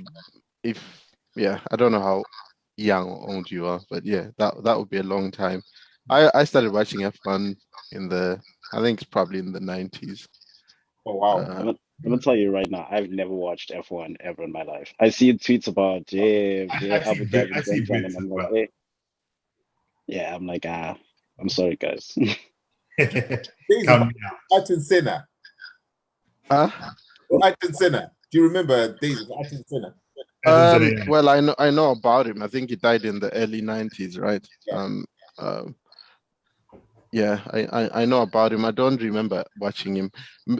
don't know how young or old you are, but that would be a long time. I started watching F1 I think it's probably in the 90s. Oh wow! I'm gonna tell you right now, I've never watched F1 ever in my life. I see tweets about Abu Dhabi, and I'm like, I'm like, I'm sorry, guys. Ayrton Senna. Ayrton Senna. Do you remember days of Ayrton Senna? Well, I know about him. I think he died in the early 90s, right? I know about him. I don't remember watching him.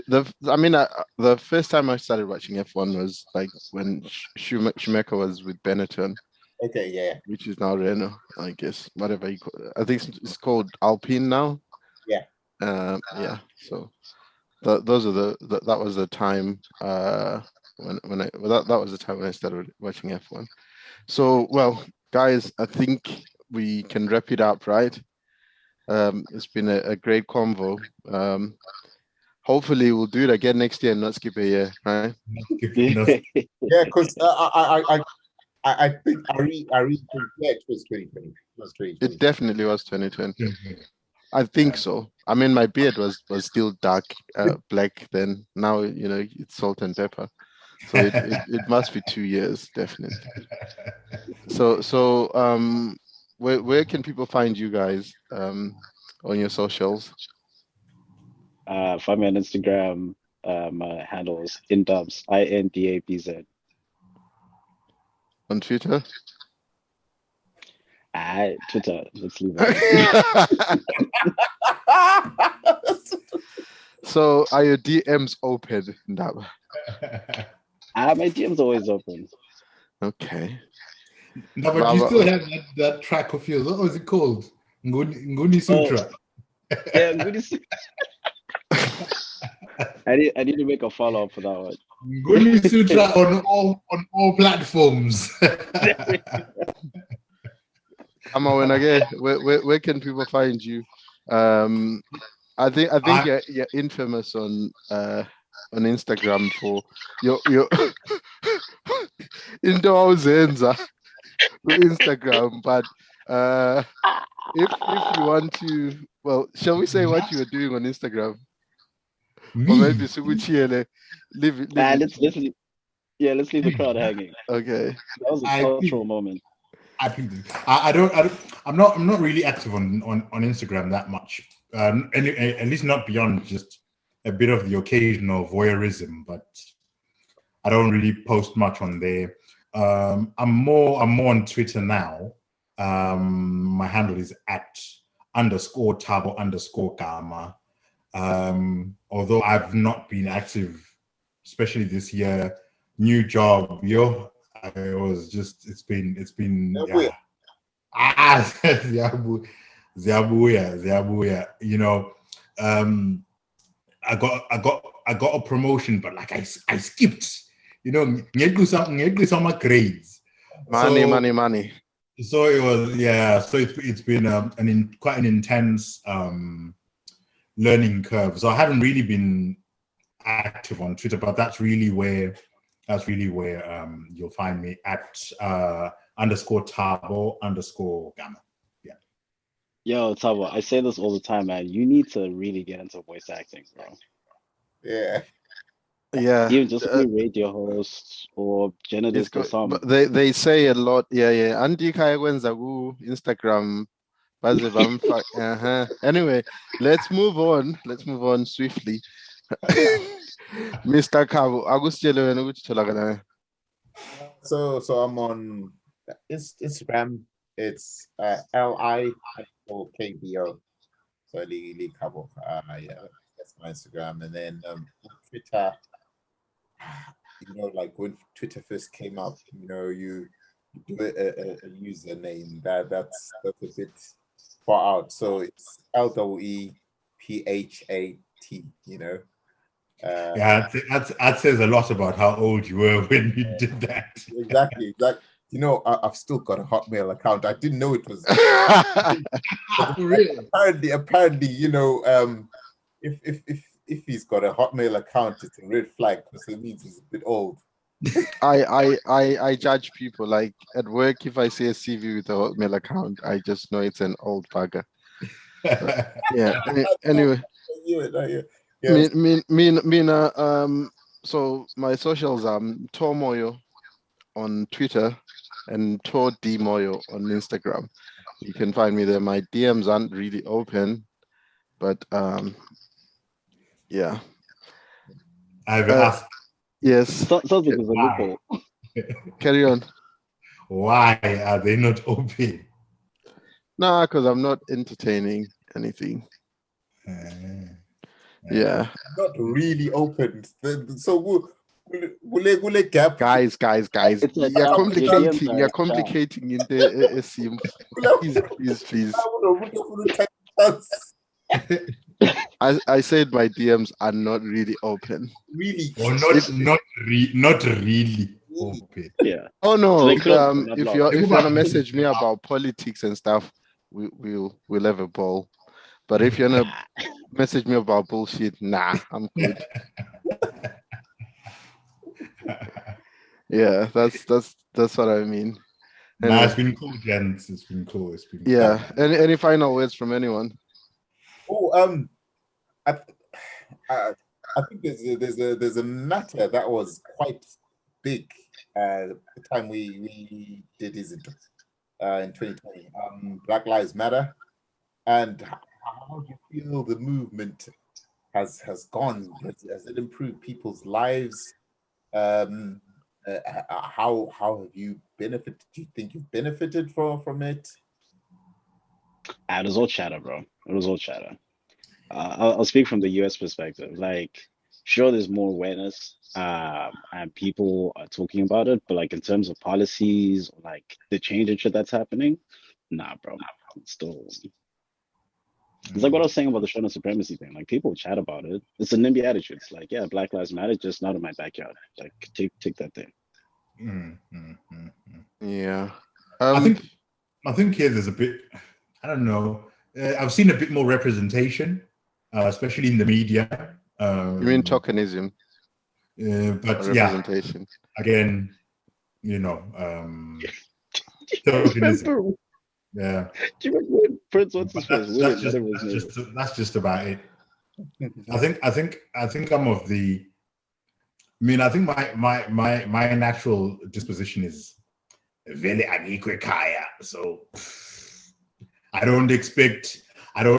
The first time I started watching F1 was like when Schumacher was with Benetton. Okay, yeah. Which is now Renault, I guess. Whatever you call it. I think it's called Alpine now. Yeah. So that was the time that was the time when I started watching F1. So, well, guys, I think we can wrap it up, right? It's been a great convo. Hopefully, we'll do it again next year and not skip a year, right? Yeah, because I think I really think it was 2020. It definitely was 2020. I think so. I mean, my beard was still dark black then. Now, it's salt and pepper. So it must be 2 years, definitely. So where can people find you guys on your socials? Find me on Instagram. My handle is Indabs, INDABZ. On Twitter? Twitter, let's leave it. So are your DMs open, Ndaba? My DM's always open. No, Okay. but you Baba- still have that track of yours. What was it called? Nguni Sutra. Yeah, good. I need to make a follow up for that one. Nguni Sutra on all platforms. where can people find you? I think you're infamous on Instagram for your Into Zenza Instagram, but if you want to, well, shall we say what you were doing on Instagram? Or maybe Suguchiele, leave it. Let's leave the crowd hanging. Okay. That was a cultural moment. I'm not really active on Instagram that much. At least not beyond just a bit of the occasional voyeurism, but I don't really post much on there. I'm more on Twitter now. My handle is @_Thabo_Gama. Although I've not been active, especially this year, new job, it's been yeah. Zimbabwe. You know, I got a promotion, but like I skipped. You know, get some grades. Money. So it was So it's been quite an intense learning curve. So I haven't really been active on Twitter, but that's really where you'll find me @_Thabo_Gama. Yeah. Yo, Thabo, I say this all the time, man. You need to really get into voice acting, bro. Yeah. Yeah. Even just be radio host or journalist or something. But they say a lot. Yeah. Andy kwenza ku Instagram. Anyway, let's move on swiftly. Mr. Kabo, akusitshele wena ukuthi tholakala. So I'm on Instagram. It's LI_KBO. So Lee Kabo. Yeah, that's my Instagram. And then Twitter. You know, like when Twitter first came up, you know, you do a username that's a bit far out. So it's LEEPHAT. You know. That says a lot about how old you were when you did that. Exactly. You know, I've still got a Hotmail account. I didn't know it was Really? apparently, you know, if he's got a Hotmail account, it's a red flag because it means he's a bit old. I judge people like at work. If I see a CV with a Hotmail account, I just know it's an old bugger. Yeah. Anyway. So my socials are Mtho Moyo on Twitter and Mtho D Moyo on Instagram. You can find me there. My DMs aren't really open, but yeah. I've asked. Yes. Sounds like there's a loophole. Carry on. Why are they not open? Nah, because I'm not entertaining anything. Yeah. Not really open. So will gap. Guys. You're complicating in the sim. Please. I said my DMs are not really open. Really? Or not really open. Yeah. Oh no. So if you wanna message me about politics and stuff, we'll have a ball. But if you wanna message me about bullshit, nah, I'm good. Yeah, that's what I mean. Nah, it's been cool, gents. It's been cool. Yeah. Any final words from anyone? Oh, I think there's a matter that was quite big the time we did this in 2020. Black Lives Matter, and how do you feel the movement has gone? Has it improved people's lives? How have you benefited? Do you think you've benefited from it? It was all chatter, bro. It was all chatter. I'll speak from the US perspective. Like, sure, there's more awareness, and people are talking about it, but like in terms of policies, like the change and shit that's happening, nah, bro. It's still, it's like what I was saying about the Shona supremacy thing. Like, people chat about it. It's a NIMBY attitude. It's like, yeah, Black Lives Matter, just not in my backyard. Like, take that thing. Yeah. I think here there's a bit. I don't know. I've seen a bit more representation, especially in the media. You mean tokenism? But representation. Yeah, again, tokenism. Yeah. Do you remember when Prince what's his face? That's just about it. I think I'm of the. I mean, I think my natural disposition is very unequal, so I don't expect. I think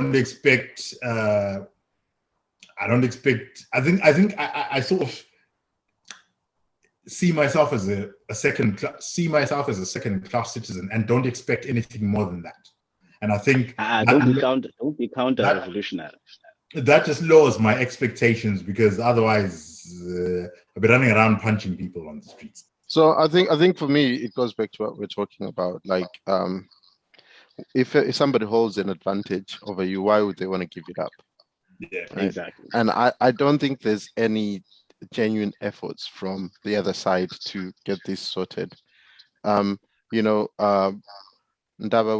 I sort of see myself as a second class citizen and don't expect anything more than that. And I think don't be counter revolutionary. That just lowers my expectations, because otherwise I'll be running around punching people on the streets. So I think for me it goes back to what we're talking about. Like, if somebody holds an advantage over you, why would they want to give it up? Yeah, right? Exactly. And I don't think there's any genuine efforts from the other side to get this sorted. Ndaba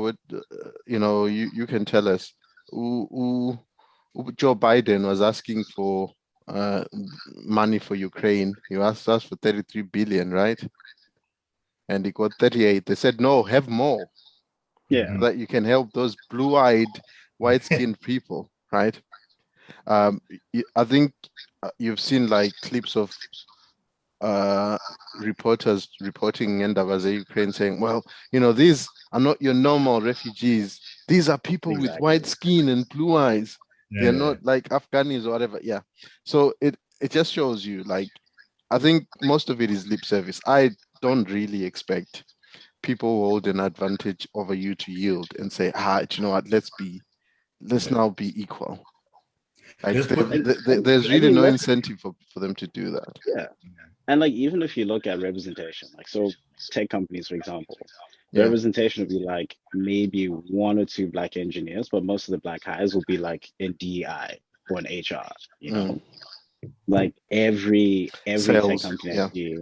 would, you can tell us who Joe Biden was asking for money for Ukraine. He asked us for 33 billion, right? And he got 38. They said, no, have more. Yeah. That you can help those blue-eyed, white-skinned people, right? I think you've seen like clips of reporters reporting Ndaba, Ukraine, saying, well, these are not your normal refugees. These are people with white skin and blue eyes. They're not like Afghanis or whatever. Yeah. So it just shows you, like, I think most of it is lip service. I don't really expect people who hold an advantage over you to yield and say, you know what, let's now be equal. Like, there's really no incentive for them to do that. Yeah. And like, even if you look at representation, like, so tech companies, for example, the representation would be like maybe one or two black engineers, but most of the black hires will be like in DEI or in HR, like every Sales, tech company I see,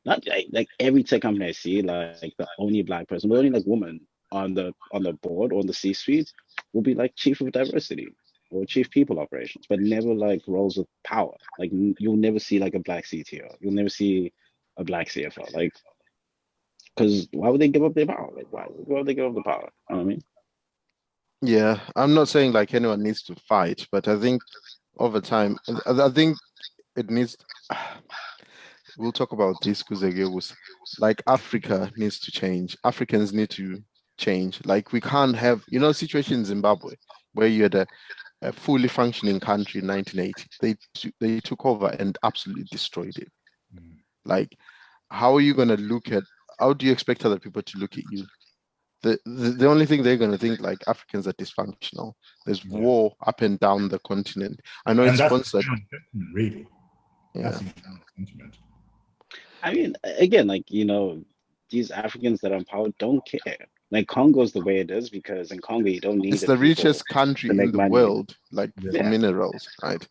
not like every tech company I see, like the only black person, the only like woman on the board or on the C-suite will be like chief of diversity or chief people operations, but never like roles of power. Like, you'll never see like a black CTO, you'll never see a black CFO, like, because why would they give up their power? Like, why would they give up the power? You know what I mean? Yeah, I'm not saying like anyone needs to fight, but I think over time, I think it needs. We'll talk about this because like Africa needs to change. Africans need to change. Like, we can't have, situation in Zimbabwe where you had a fully functioning country in 1980. They took over and absolutely destroyed it. Like, how are you going to look at? How do you expect other people to look at you? The only thing they're going to think, like, Africans are dysfunctional. There's war up and down the continent. I know it's sponsored. Really? Yeah. I mean, again, like, these Africans that are in power don't care. Like, Congo's the way it is because in Congo you don't need. It's the richest country in the world, like, for minerals, right?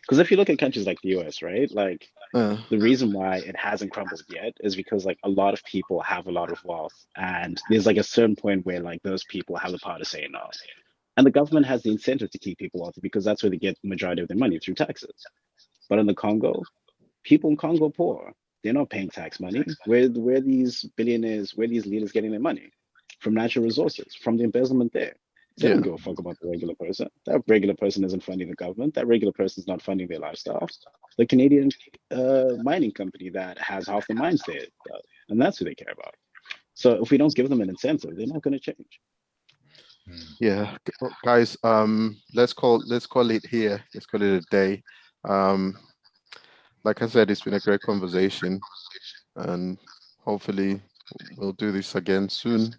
Because if you look at countries like the US, right, like, the reason why it hasn't crumbled yet is because like a lot of people have a lot of wealth, and there's like a certain point where like those people have the power to say no, and the government has the incentive to keep people wealthy because that's where they get the majority of their money, through taxes. But in the Congo, people in Congo are poor. They're not paying tax money. Where these billionaires, where these leaders getting their money? From natural resources, from the embezzlement there. They don't give a fuck about the regular person. That regular person isn't funding the government. That regular person is not funding their lifestyle. The Canadian mining company that has half the mines there, and that's who they care about. So if we don't give them an incentive, they're not going to change. Yeah, guys. Let's call it here. Let's call it a day. like I said, it's been a great conversation, and hopefully we'll do this again soon.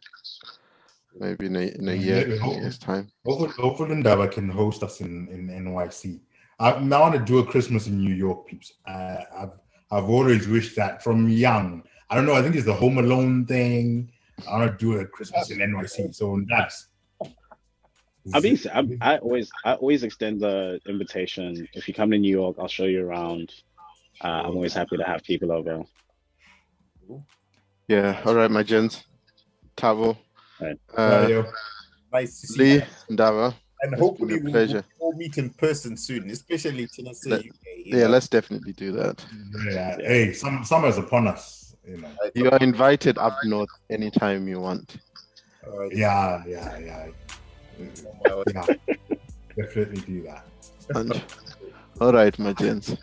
Maybe in a year's time. Hopefully Ndaba can host us in NYC. I want to do a Christmas in New York, peeps. I've always wished that from young. I don't know. I think it's the Home Alone thing. I want to do a Christmas in NYC. So that's. I always extend the invitation. If you come to New York, I'll show you around. I'm always happy to have people over. Yeah. All right, my gents. Thabo. Right. Nice to see Lee, you. Ndaba. And It's hopefully been a pleasure. we'll meet in person soon, especially Tennessee, UK. Yeah, let's definitely do that. Yeah. Hey, summer's upon us. You know. You are invited up north anytime you want. Yeah. Definitely do that. And, all right, my gents.